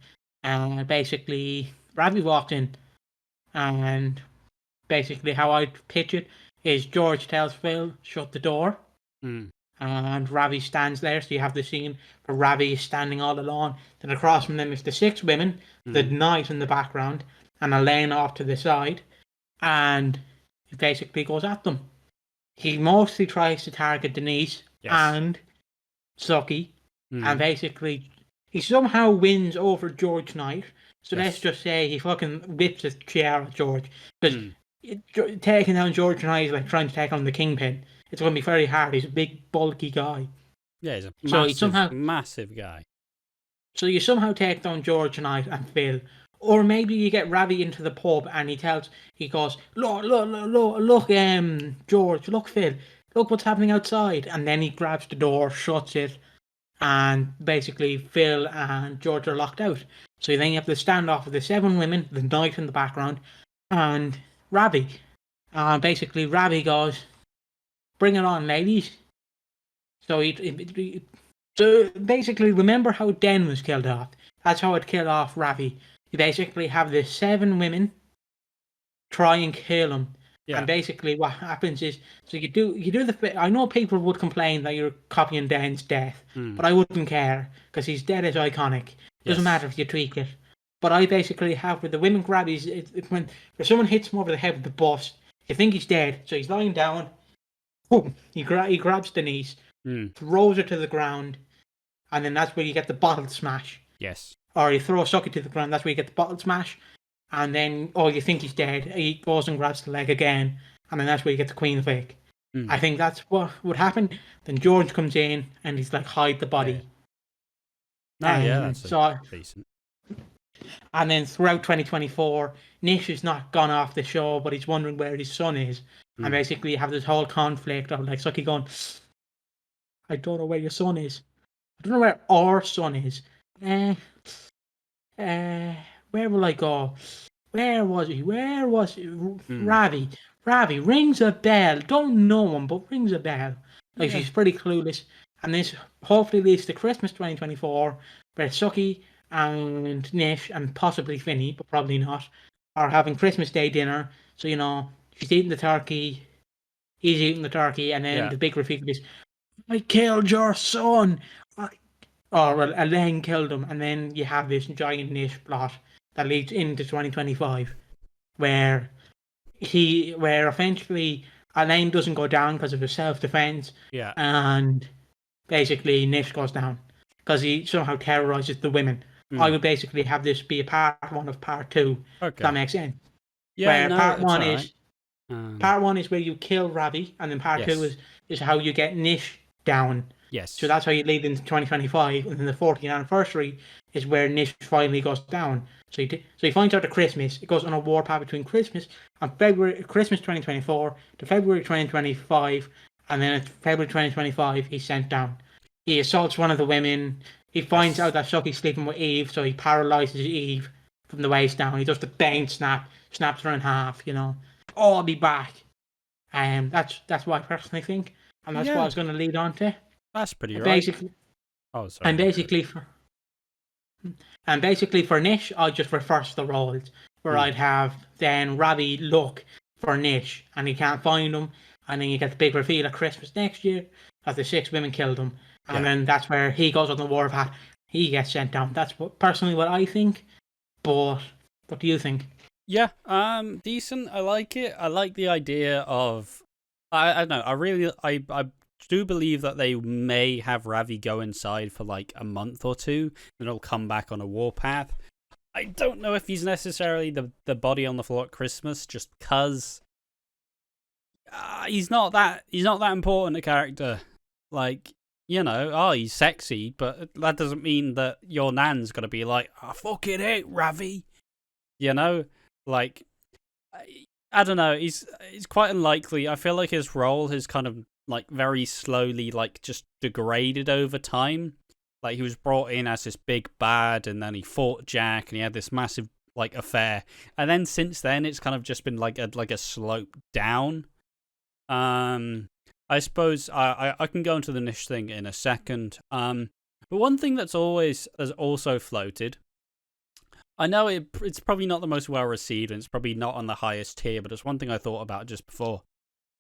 And basically, Ravi walked in, and basically, how I pitch it is George tells Phil, shut the door. And Ravi stands there. So you have the scene where Ravi is standing all alone. Then across from them is the 6 women, the knight in the background, and Elaine off to the side. And he basically goes at them. He mostly tries to target Denise and Suki. And basically, he somehow wins over George Knight. So let's just say he fucking whips his chair at George. Because taking down George Knight is like trying to take on the Kingpin. It's going to be very hard. He's a big, bulky guy. Yeah, he's a massive guy. So you somehow take down George Knight and Phil. Or maybe you get Ravi into the pub and he goes, look, George, look, Phil, look what's happening outside. And then he grabs the door, shuts it, and basically Phil and George are locked out. So then you have the standoff with the 7 women, the knight in the background, and Ravi. Basically, Ravi goes, "Bring it on, ladies." So so basically, remember how Den was killed off? That's how it killed off Ravi. You basically have the 7 women try and kill him. Yeah. And basically what happens is, so you do I know people would complain that you're copying Den's death, but I wouldn't care, because his death is iconic. Doesn't matter if you tweak it. But I basically have, with the women grab, when someone hits him over the head with the bus, you think he's dead, so he's lying down, boom, he grabs Denise, throws her to the ground, and then that's where you get the bottle smash. Yes. Or you throw Suki to the ground, that's where you get the bottle smash. And then, you think he's dead, he goes and grabs the leg again, and then that's where you get the Queen of Fake. I think that's what would happen. Then George comes in, and he's like, hide the body. That's decent. And then throughout 2024, Nish has not gone off the show, but he's wondering where his son is. And basically you have this whole conflict of like Suki going, "I don't know where your son is. I don't know where our son is. Where will I go? Where was he? Ravi. Ravi rings a bell. Don't know him, but rings a bell." Like she's pretty clueless. and this hopefully leads to Christmas 2024, where Suki and Nish and possibly Finny, but probably not, are having Christmas Day dinner. So she's eating the turkey, he's eating the turkey, and then Yeah. the big reveal is, "I killed your son," or Elaine killed him, and then you have this giant Nish plot that leads into 2025, where eventually Elaine doesn't go down because of his self-defense, Yeah. and basically Nish goes down because he somehow terrorizes the women. I would basically have this be a part 1 of part 2. Okay. If that makes sense. Yeah, Where no, part it's 1 all is right. part 1 is where you kill Ravi, and then part 2 is how you get Nish down. Yes. So that's how you lead into 2025, and then the 40th anniversary is where Nish finally goes down. So he finds out at Christmas. It goes on a warpath between Christmas 2024 to February 2025, and then at February 2025 he's sent down. He assaults one of the women. He finds out that Suki's sleeping with Eve, so he paralyzes Eve from the waist down. He does the bane snap, snaps her in half. Oh, I'll be back. That's what I personally think, and that's what I was going to lead on to. That's pretty right. Basically, oh, sorry. And basically for Nish, I'll just reverse the roles, where I'd have then Ravi look for Nish, and he can't find him, and then you get the big reveal at Christmas next year that the 6 women killed him, and then that's where he goes on the warpath. He gets sent down. That's personally what I think. But what do you think? Yeah, decent. I like it. I like the idea of. I don't know. I do believe that they may have Ravi go inside for like a month or two, then he'll come back on a warpath. I don't know if he's necessarily the body on the floor at Christmas, just because he's not that important a character. Like, he's sexy, but that doesn't mean that your nan's gonna be like, I fucking hate Ravi. Like, I don't know. He's quite unlikely. I feel like his role has kind of like very slowly like just degraded over time. Like, he was brought in as this big bad, and then he fought Jack, and he had this massive like affair, and then since then it's kind of just been like a slope down. I suppose I can go into the Nish thing in a second. But one thing has also floated. I know it's probably not the most well received, and it's probably not on the highest tier, but it's one thing I thought about just before.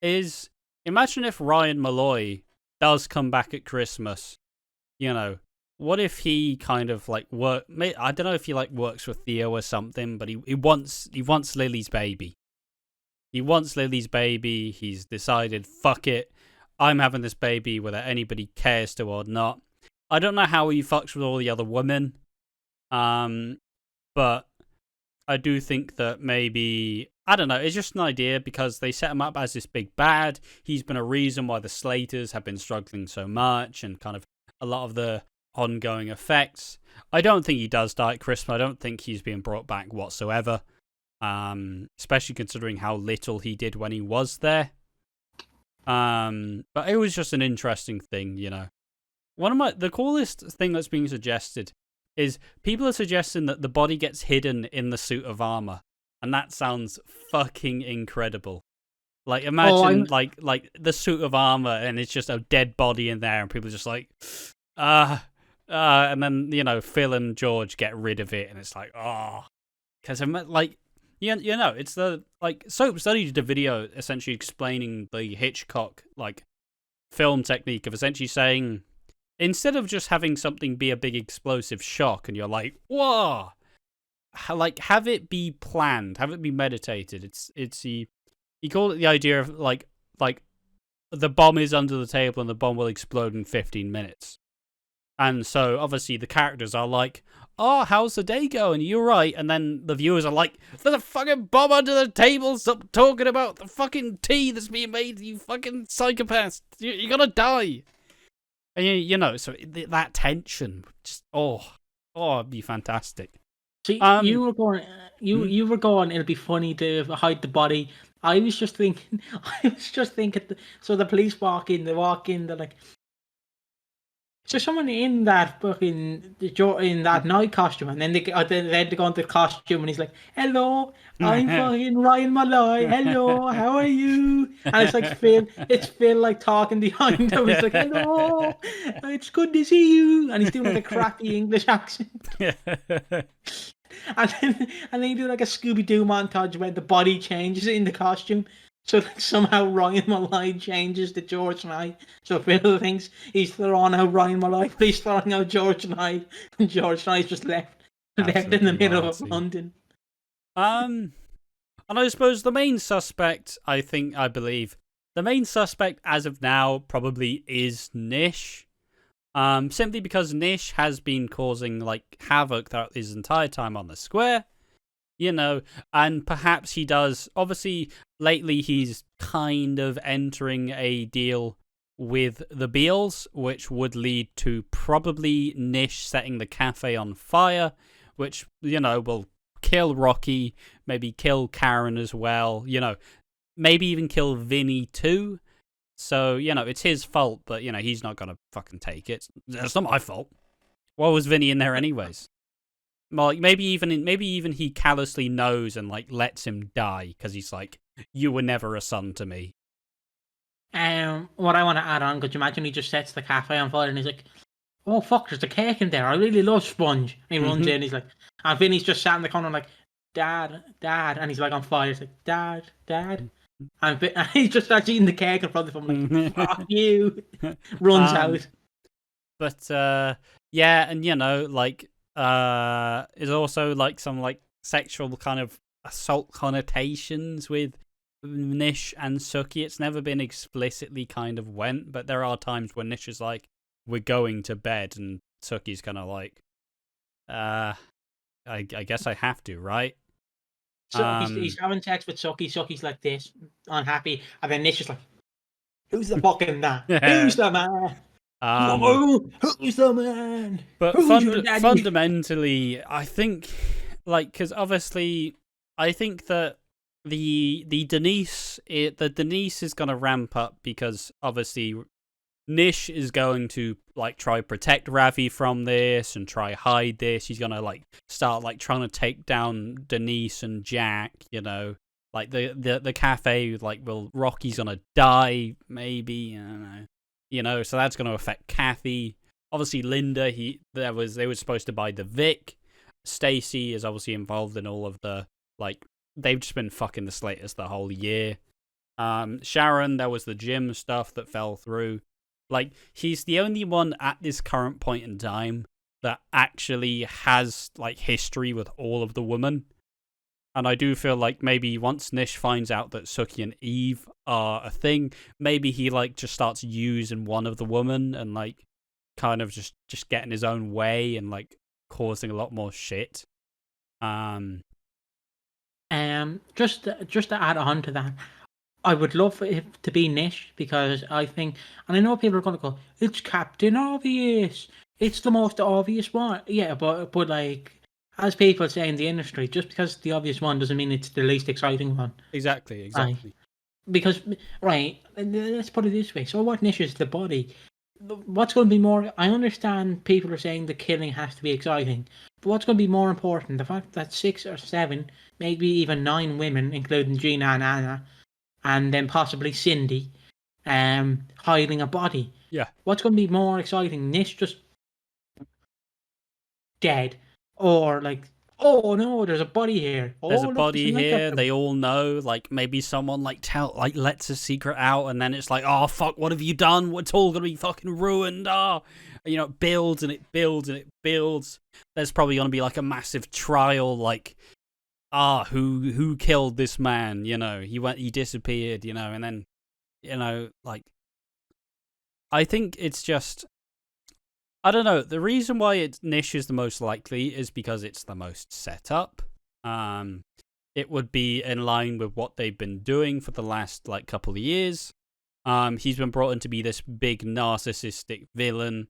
Is imagine if Ryan Malloy does come back at Christmas. What if he kind of like I don't know if he like works with Theo or something, but he wants Lily's baby. He wants Lily's baby. He's decided, fuck it, I'm having this baby whether anybody cares to or not. I don't know how he fucks with all the other women. But I do think that maybe, I don't know, it's just an idea because they set him up as this big bad. He's been a reason why the Slaters have been struggling so much, and kind of a lot of the ongoing effects. I don't think he does die at Christmas. I don't think he's being brought back whatsoever. Especially considering how little he did when he was there. But it was just an interesting thing, the coolest thing that's being suggested is people are suggesting that the body gets hidden in the suit of armor, and that sounds fucking incredible. Like, imagine like the suit of armor, and it's just a dead body in there, and people are just like, and then Phil and George get rid of it, and it's like, because like. It's the like Soap Study did a video essentially explaining the Hitchcock like film technique of essentially saying, instead of just having something be a big explosive shock and you're like, whoa, like have it be planned, have it be meditated. It's he called it the idea of like the bomb is under the table and the bomb will explode in 15 minutes. And so obviously the characters are like, oh, how's the day going? You're right. And then the viewers are like, there's a fucking bomb under the table. Stop talking about the fucking tea that's being made, you fucking psychopaths. You're gonna die. And so that tension, just it'd be fantastic. See, you were going, it'll be funny to hide the body. I was just thinking, so the police walk in, they're like, So someone in that fucking in that night costume, and then they go into the costume, and he's like, "Hello, I'm fucking Ryan Malloy. Hello, how are you?" And it's like Phil like talking behind him. He's like, "Hello, it's good to see you," and he's doing like a crappy English accent. And then you do like a Scooby Doo montage where the body changes in the costume. So like somehow Ryan Malloy changes to George Knight. So Phil thinks he's throwing out Ryan Malloy, but he's throwing out George Knight, and George Knight's just left in the middle of London. And I suppose the main suspect, I believe, the main suspect as of now probably is Nish. Simply because Nish has been causing like havoc throughout his entire time on the square, and perhaps he does. Obviously, lately he's kind of entering a deal with the Beals, which would lead to probably Nish setting the cafe on fire, which will kill Rocky, maybe kill Karen as well. Maybe even kill Vinny too. So, it's his fault, but, he's not going to fucking take it. It's not my fault. Why was Vinny in there anyways? Well, maybe even he callously knows and, like, lets him die, because he's like, you were never a son to me. What I want to add on, could you imagine he just sets the cafe on fire and he's like, oh, fuck, there's a cake in there. I really love sponge. And he runs in, he's like, and Vinny's just sat in the corner like, Dad, and he's like on fire. He's like, Dad. And he just starts eating the cake in front of him, like, fuck you. Runs out. But, yeah, and, there's also, like, some, like, sexual kind of assault connotations with Nish and Suki. It's never been explicitly kind of went, but there are times when Nish is like, we're going to bed, and Suki's kind of like, I guess I have to, right? So he's having sex with Suki. Suki's like this, unhappy, and then Nish is like, "Who's the fucking man? Who's the man? Who's the man?" But fundamentally, I think, like, because obviously, I think that the Denise is gonna ramp up because obviously Nish is going to like try protect Ravi from this and try hide this. He's gonna like start like trying to take down Denise and Jack. Like the cafe. Like, Rocky's gonna die? Maybe, I don't know. So that's gonna affect Kathy. Obviously, Linda. They were supposed to buy the Vic. Stacy is obviously involved in all of the like. They've just been fucking the Slaters the whole year. Sharon, there was the gym stuff that fell through. Like, he's the only one at this current point in time that actually has, like, history with all of the women. And I do feel like maybe once Nish finds out that Suki and Eve are a thing, maybe he, like, just starts using one of the women and, like, kind of just getting his own way and, like, causing a lot more shit. Just to add on to that, I would love for it to be Nish, because I think, and I know people are going to go, it's Captain Obvious. It's the most obvious one. Yeah, but like, as people say in the industry, just because it's the obvious one doesn't mean it's the least exciting one. Exactly. Right. Because, let's put it this way. So what Nish is the body. What's going to be more... I understand people are saying the killing has to be exciting, but what's going to be more important? The fact that 6 or 7, maybe even 9 women, including Gina and Anna, and then possibly Cindy, hiding a body. Yeah. What's going to be more exciting? Nish just dead, or like, oh no, there's a body here. There's a body here. They all know. Like, maybe someone lets a secret out, and then it's like, oh fuck, what have you done? It's all gonna be fucking ruined. It builds and it builds and it builds. There's probably gonna be like a massive trial. Like, who killed this man? He disappeared. And then, like, I think it's just, I don't know. The reason why Nish is the most likely is because it's the most set up. It would be in line with what they've been doing for the last like couple of years. He's been brought in to be this big narcissistic villain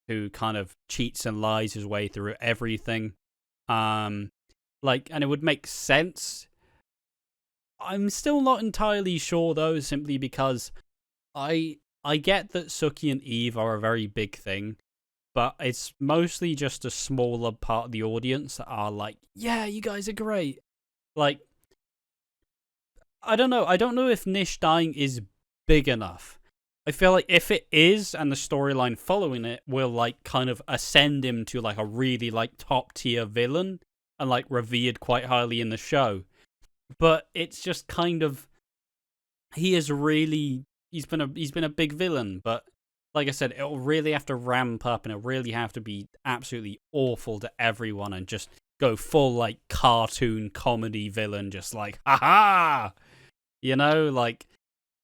who kind of cheats and lies his way through everything. And it would make sense. I'm still not entirely sure though, simply because I get that Suki and Eve are a very big thing. but it's mostly just a smaller part of the audience that are like, yeah, you guys are great. Like, I don't know. I don't know if Nish dying is big enough. I feel like if it is, and the storyline following it will like kind of ascend him to like a really like top tier villain and like revered quite highly in the show. But it's just kind of he's been a big villain, but like I said, it'll really have to ramp up and it'll really have to be absolutely awful to everyone and just go full like cartoon comedy villain, just like ha, like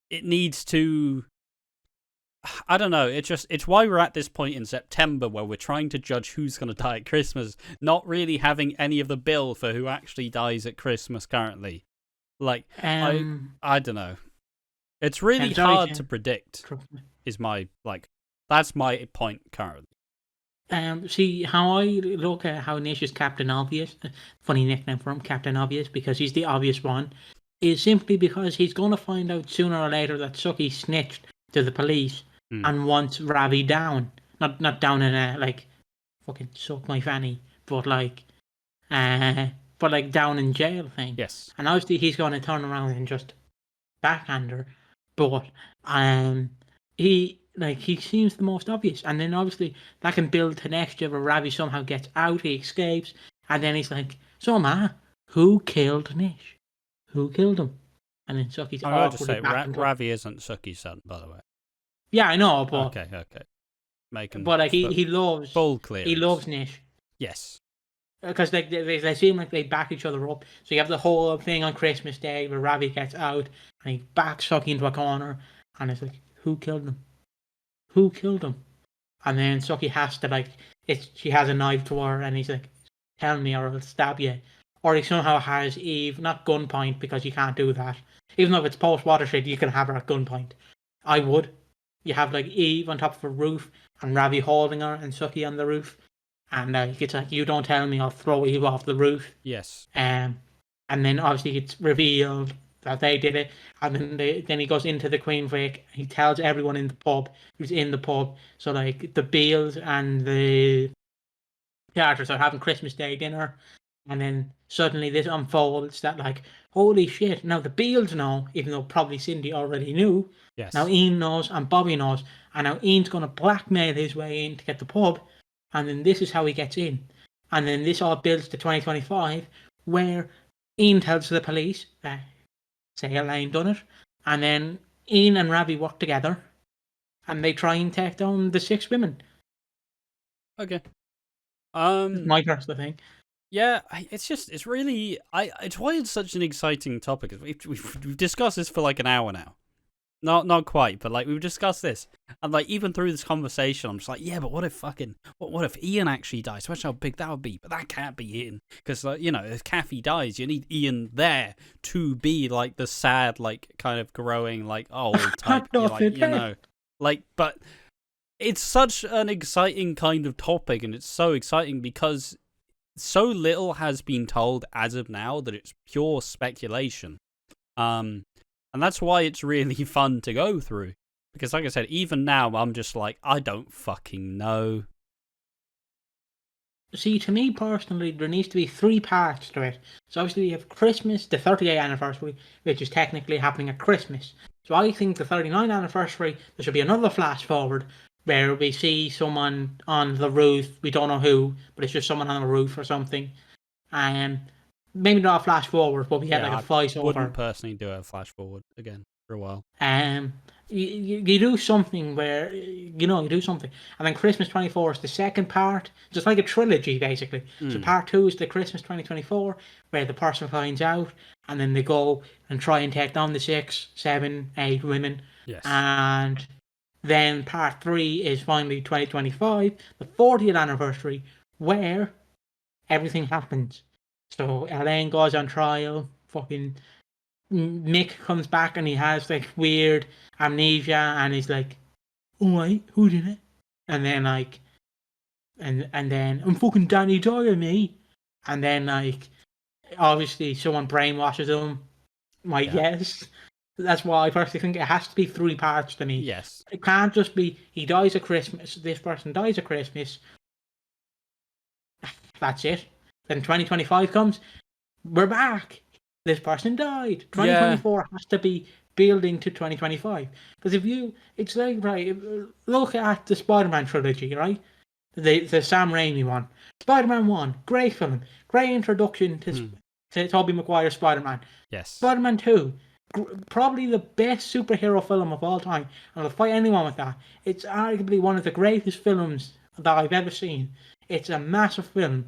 it needs to. I don't know. It's why we're at this point in September where we're trying to judge who's going to die at Christmas, not really having any of the bill for who actually dies at Christmas currently. Like I don't know. It's really hard to predict. Is my that's my point currently. See how I look at how Nish is Captain Obvious. Funny nickname for him, Captain Obvious, because he's the obvious one. Is simply because he's going to find out sooner or later that Suki snitched to the police and wants Ravi down. Not down in a like fucking suck my fanny, but like down in jail thing. Yes. And obviously he's going to turn around and just backhand her, but he seems the most obvious, and then obviously that can build to next year where Ravi somehow gets out, he escapes, and then he's like, so Ma, who killed Nish? Who killed him? And then Suki's I'm going to say Ravi isn't Suki's son, by the way. Yeah, I know, but okay. But like he loves full clearance. He loves Nish. Yes. Because like they seem like they back each other up. So you have the whole thing on Christmas Day where Ravi gets out and he backs Suki into a corner, and it's like, who killed him? Who killed him? And then Suki has to she has a knife to her, and he's like, tell me or I'll stab you. Or he somehow has Eve, not gunpoint because you can't do that. Even though if it's post-Watershed, you can have her at gunpoint. I would. You have like Eve on top of a roof and Ravi holding her and Suki on the roof. And it's like, you don't tell me, I'll throw Eve off the roof. Yes. And then obviously it's revealed that they did it. And then he goes into the Queen Vic. He tells everyone in the pub who's in the pub. So like the Beals and the characters are having Christmas Day dinner. And then suddenly this unfolds that like, holy shit, now the Beals know, even though probably Cindy already knew. Yes. Now Ian knows and Bobby knows. And now Ian's going to blackmail his way in to get the pub. And then this is how he gets in. And then this all builds to 2025, where Ian tells the police that, say Elaine done it. And then Ian and Ravi work together. And they try and take down the 6 women. Okay. My personal thing. Yeah, it's really it's why it's such an exciting topic. We've discussed this for like an hour now. Not quite, but like we've discussed this, and like even through this conversation, I'm just like, yeah, but what if Ian actually dies? Imagine how big that would be. But that can't be Ian, because like, if Kathy dies, you need Ian there to be like the sad, like kind of growing, like old type, But it's such an exciting kind of topic, and it's so exciting because so little has been told as of now that it's pure speculation. And that's why it's really fun to go through. Because like I said, even now I'm just like, I don't fucking know. See, to me personally, there needs to be 3 parts to it. So obviously you have Christmas, the 38th anniversary, which is technically happening at Christmas. So I think the 39th anniversary, there should be another flash forward where we see someone on the roof. We don't know who, but it's just someone on the roof or something. Maybe not a flash forward, but we get like a voiceover. I wouldn't personally do a flash forward again for a while. You do something where you do something, and then Christmas 24 is the second part, just like a trilogy basically. So part 2 is the Christmas 2024, where the person finds out, and then they go and try and take down the 6, 7, 8 women. Yes. And then part 3 is finally 2025, the 40th anniversary, where everything happens. So Elaine goes on trial. Fucking Mick comes back and he has like weird amnesia, and he's like, "Oh wait, who did it?" And then like, and then I'm fucking Danny Dyer, me. And then like, obviously someone brainwashes him. My guess. That's why I personally think it has to be 3 parts to me. Yes. It can't just be he dies at Christmas, this person dies at Christmas, that's it. Then 2025 comes, we're back. This person died. Yeah. 2024 has to be building to 2025. Because it's like, right, look at the Spider-Man trilogy, right? The Sam Raimi one. Spider-Man 1, great film. Great introduction to Tobey Maguire's Spider-Man. Yes. Spider-Man 2, probably the best superhero film of all time. And I'll fight anyone with that. It's arguably one of the greatest films that I've ever seen. It's a massive film.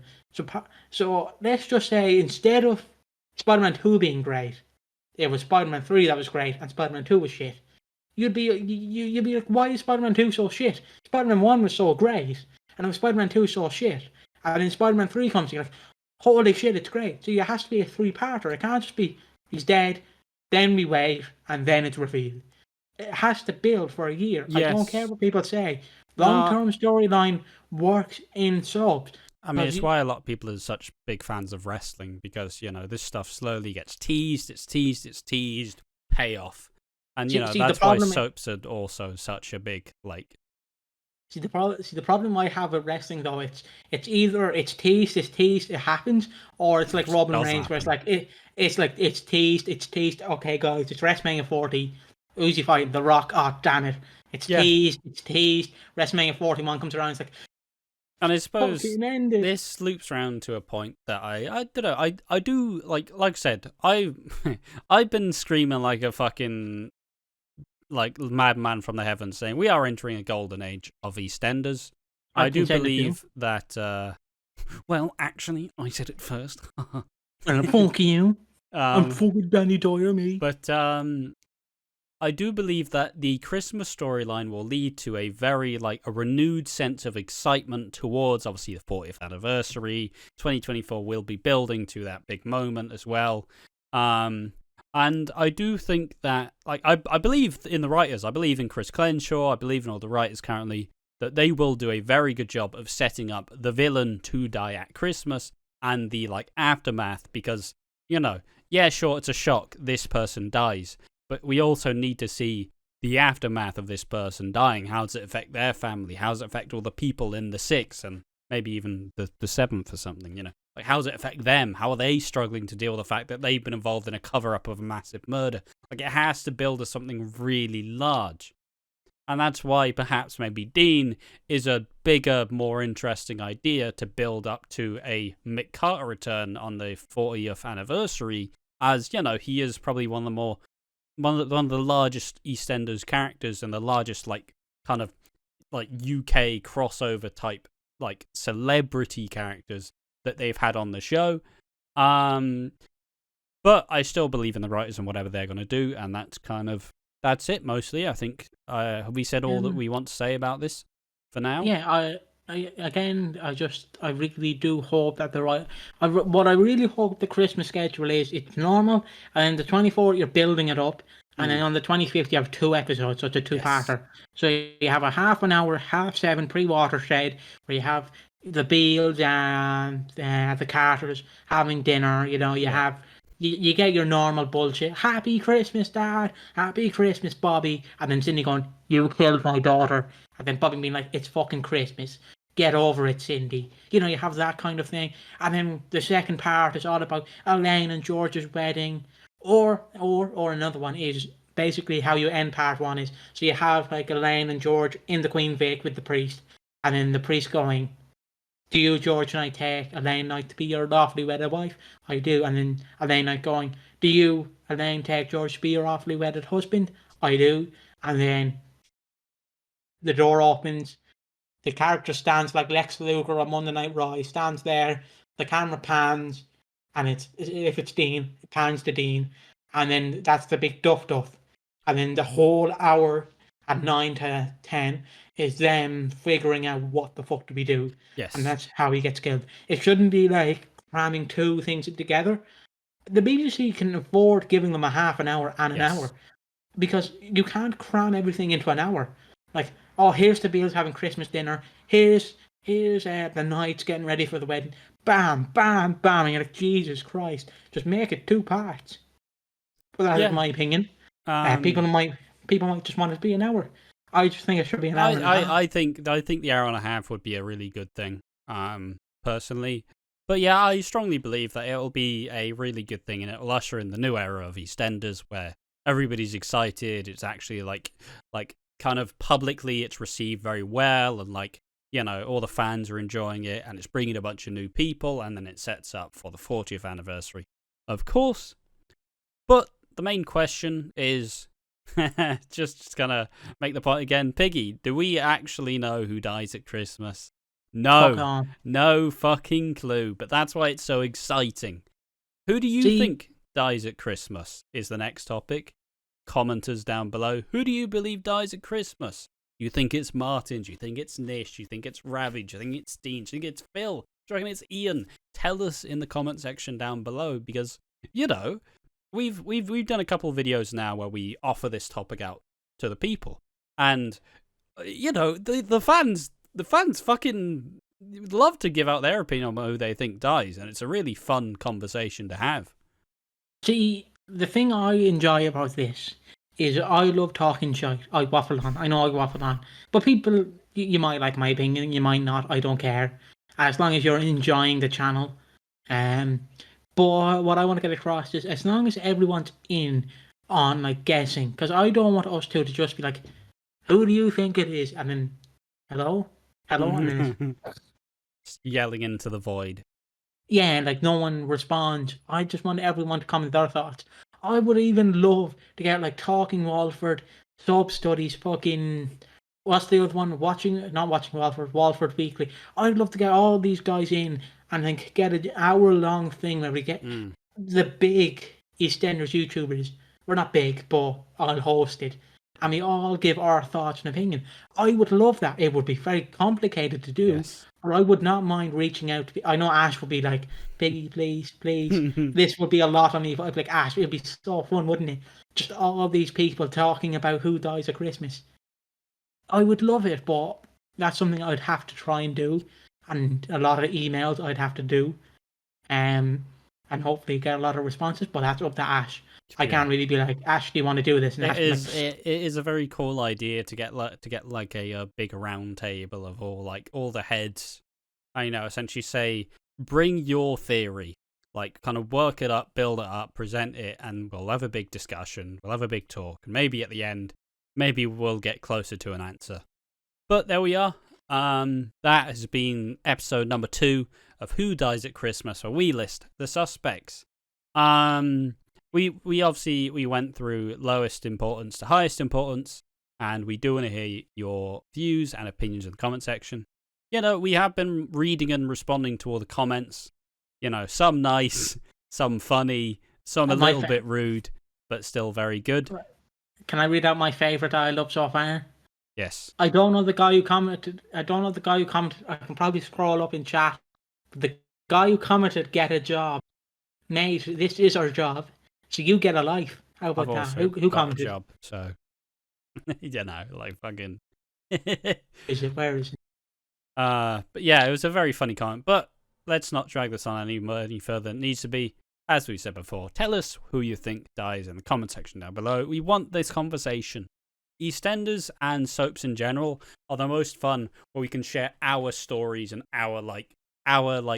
So let's just say instead of Spider-Man 2 being great, it was Spider-Man 3 that was great and Spider-Man 2 was shit. You'd be like, why is Spider-Man 2 so shit? Spider-Man 1 was so great, and then Spider-Man 2 so shit. And then Spider-Man 3 comes, and you're like, holy shit, it's great. So it has to be a 3-parter. It can't just be, he's dead, then we wait, and then it's revealed. It has to build for a year. Yes. I don't care what people say. Long-term storyline works in soaps. I mean, it's why a lot of people are such big fans of wrestling, because, this stuff slowly gets teased, it's teased, payoff. And, that's why soaps are also such a big, See the problem I have with wrestling though, it's either it's teased, it happens, or it's like Robin Reigns, where it's teased. Okay, guys, it's WrestleMania 40. Uzi fighting The Rock. Oh damn it! It's teased. WrestleMania 41 comes around. It's like, and I suppose this loops around to a point that I don't know. I do like I said, I've been screaming like a fucking madman from the heavens, saying we are entering a golden age of Eastenders. I do believe that. Well, actually, I said it first. Fuck you. I'm fucking Danny Dyer, me. But I do believe that the Christmas storyline will lead to a very a renewed sense of excitement towards obviously the 40th anniversary. 2024 will be building to that big moment as well. And I do think that I believe in the writers. I believe in Chris Crenshaw. I believe in all the writers currently, that they will do a very good job of setting up the villain to die at Christmas and the aftermath, because sure, it's a shock, this person dies. But we also need to see the aftermath of this person dying. How does it affect their family? How does it affect all the people in the 6th and maybe even the 7th or something, how does it affect them? How are they struggling to deal with the fact that they've been involved in a cover-up of a massive murder? It has to build to something really large. And that's why perhaps maybe Dean is a bigger, more interesting idea to build up to a Mick Carter return on the 40th anniversary, as, he is probably one of the largest EastEnders characters and the largest kind of UK crossover type celebrity characters that they've had on the show. But I still believe in the writers and whatever they're going to do, and that's it mostly. I think we said all that we want to say about this for now. Yeah, I really do hope that what I really hope the Christmas schedule is, it's normal, and the 24th you're building it up, and then on the 25th you have 2 episodes, so it's a 2-parter. So you have a half an hour, 7:30 pre-watershed, where you have the Beals and the Carters having dinner. You get your normal bullshit. Happy Christmas, Dad. Happy Christmas, Bobby. And then Cindy going, you killed my daughter. And then Bobby being like, it's fucking Christmas. Get over it, Cindy. You have that kind of thing. And then the second part is all about Elaine and George's wedding. Or another one is basically how you end part 1 is, so you have Elaine and George in the Queen Vic with the priest. And then the priest going, do you, George, and I take Elaine Knight to be your lawfully wedded wife? I do. And then Elaine Knight going, do you, Elaine, take George to be your lawfully wedded husband? I do. And then the door opens. The character stands like Lex Luger on Monday Night Raw. He stands there. The camera pans. And if it's Dean, it pans to Dean. And then that's the big duff. And then the whole hour at 9 to 10 is them figuring out what the fuck do we do. Yes. And that's how he gets killed. It shouldn't be cramming 2 things together. The BBC can afford giving them a half an hour and an hour, because you can't cram everything into an hour. Here's the Beals having Christmas dinner. Here's the Knights getting ready for the wedding. Bam, bam, bam. And you're like, Jesus Christ. Just make it 2 parts. But that's my opinion. People might just want it to be an hour. I just think it should be an hour and a half. I think the hour and a half would be a really good thing, personally. But yeah, I strongly believe that it'll be a really good thing, and it'll usher in the new era of EastEnders, where everybody's excited. It's actually like kind of publicly, it's received very well, and like, you know, all the fans are enjoying it, and it's bringing a bunch of new people, and then it sets up for the 40th anniversary, of course. But the main question is, just gonna make the point again, Piggy, do we actually know who dies at Christmas? No, no fucking clue, but that's why it's so exciting. Who do you think dies at Christmas is the next topic. Commenters down below, who do you believe dies at Christmas? You think it's Martin? Do you think it's Nish? You think it's Ravage? You think it's Dean? Do you think it's Phil? Do you reckon it's Ian? Tell us in the comment section down below, because, you know, we've done a couple of videos now where we offer this topic out to the people, and, you know, the fans fucking love to give out their opinion on who they think dies, and it's a really fun conversation to have. See, the thing I enjoy about this is I love talking shit. I waffle on. I know I waffle on. But people, you might like my opinion, you might not. I don't care. As long as you're enjoying the channel. But what I want to get across is, as long as everyone's in on like guessing, because I don't want us two to just be like, who do you think it is? And then, hello? And yelling into the void. Yeah, like no one responds. I just want everyone to comment their thoughts. I would even love to get like Talking Walford, Sub Studies, fucking, what's the other one? Not watching Walford, Walford Weekly. I'd love to get all these guys in and then get an hour-long thing where we get the big EastEnders YouTubers. We're not big, but I'll host it. And we all give our thoughts and opinion. I would love that. It would be very complicated to do, or I would not mind reaching out to. I know Ash would be like, Piggy, please. This would be a lot on me. I'd be like, Ash, it'd be so fun, wouldn't it? Just all of these people talking about who dies at Christmas. I would love it, but that's something I'd have to try and do, and a lot of emails I'd have to do, and hopefully get a lot of responses. But that's up to Ash. I can't really be like, Ash, do you want to do this? And it is a very cool idea to get like a big round table of all the heads. I know, essentially say, bring your theory, like kind of work it up, build it up, present it, and we'll have a big discussion. We'll have a big talk, and maybe at the end, maybe we'll get closer to an answer. But there we are. That has been episode number 2 of Who Dies at Christmas, where we list the suspects. We obviously went through lowest importance to highest importance, and we do want to hear your views and opinions in the comment section. You know, we have been reading and responding to all the comments. You know, some nice, some funny, some a little bit rude, but still very good. Can I read out my favourite I love so far? Yes. I don't know the guy who commented. I can probably scroll up in chat. The guy who commented, get a job. Mate, this is our job. So you get a life. How about that? Who commented? A job, so you know, like fucking. Is it? Where is it? But yeah, it was a very funny comment. But let's not drag this on any further than it needs to be. As we said before, tell us who you think dies in the comment section down below. We want this conversation. EastEnders and soaps in general are the most fun, where we can share our stories and our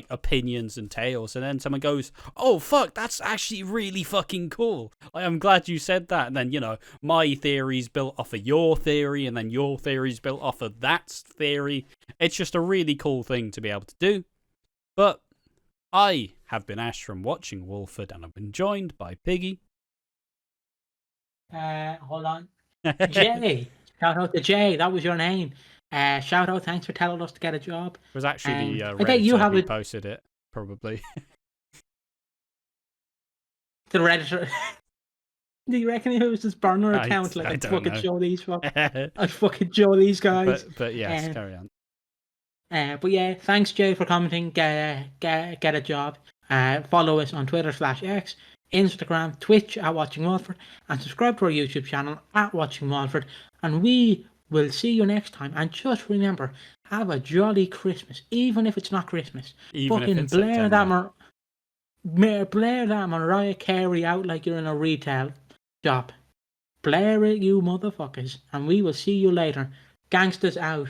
opinions and tales, and then someone goes, oh fuck, that's actually really fucking cool, like, I'm glad you said that, and then, you know, my theory's built off of your theory, and then your theory's built off of that theory. It's just a really cool thing to be able to do. But I have been Ash from Watching Walford, and I've been joined by Piggy. Hold on. Jay. Shout out to Jay, that was your name. Shout out, thanks for telling us to get a job. It was actually the Redditor who posted it, probably. The Redditor. Do you reckon it was his burner account? Like, I'd fucking show these guys. But yes, carry on. But yeah, thanks Jay for commenting. Get a job. Follow us on Twitter /X, Instagram, Twitch @Watching Walford, and subscribe to our YouTube channel @Watching Walford. And we will see you next time. And just remember, have a jolly Christmas, even if it's not Christmas. Fucking blare that Mariah Carey out like you're in a retail shop. Blare it, you motherfuckers, and we will see you later. Gangsters out.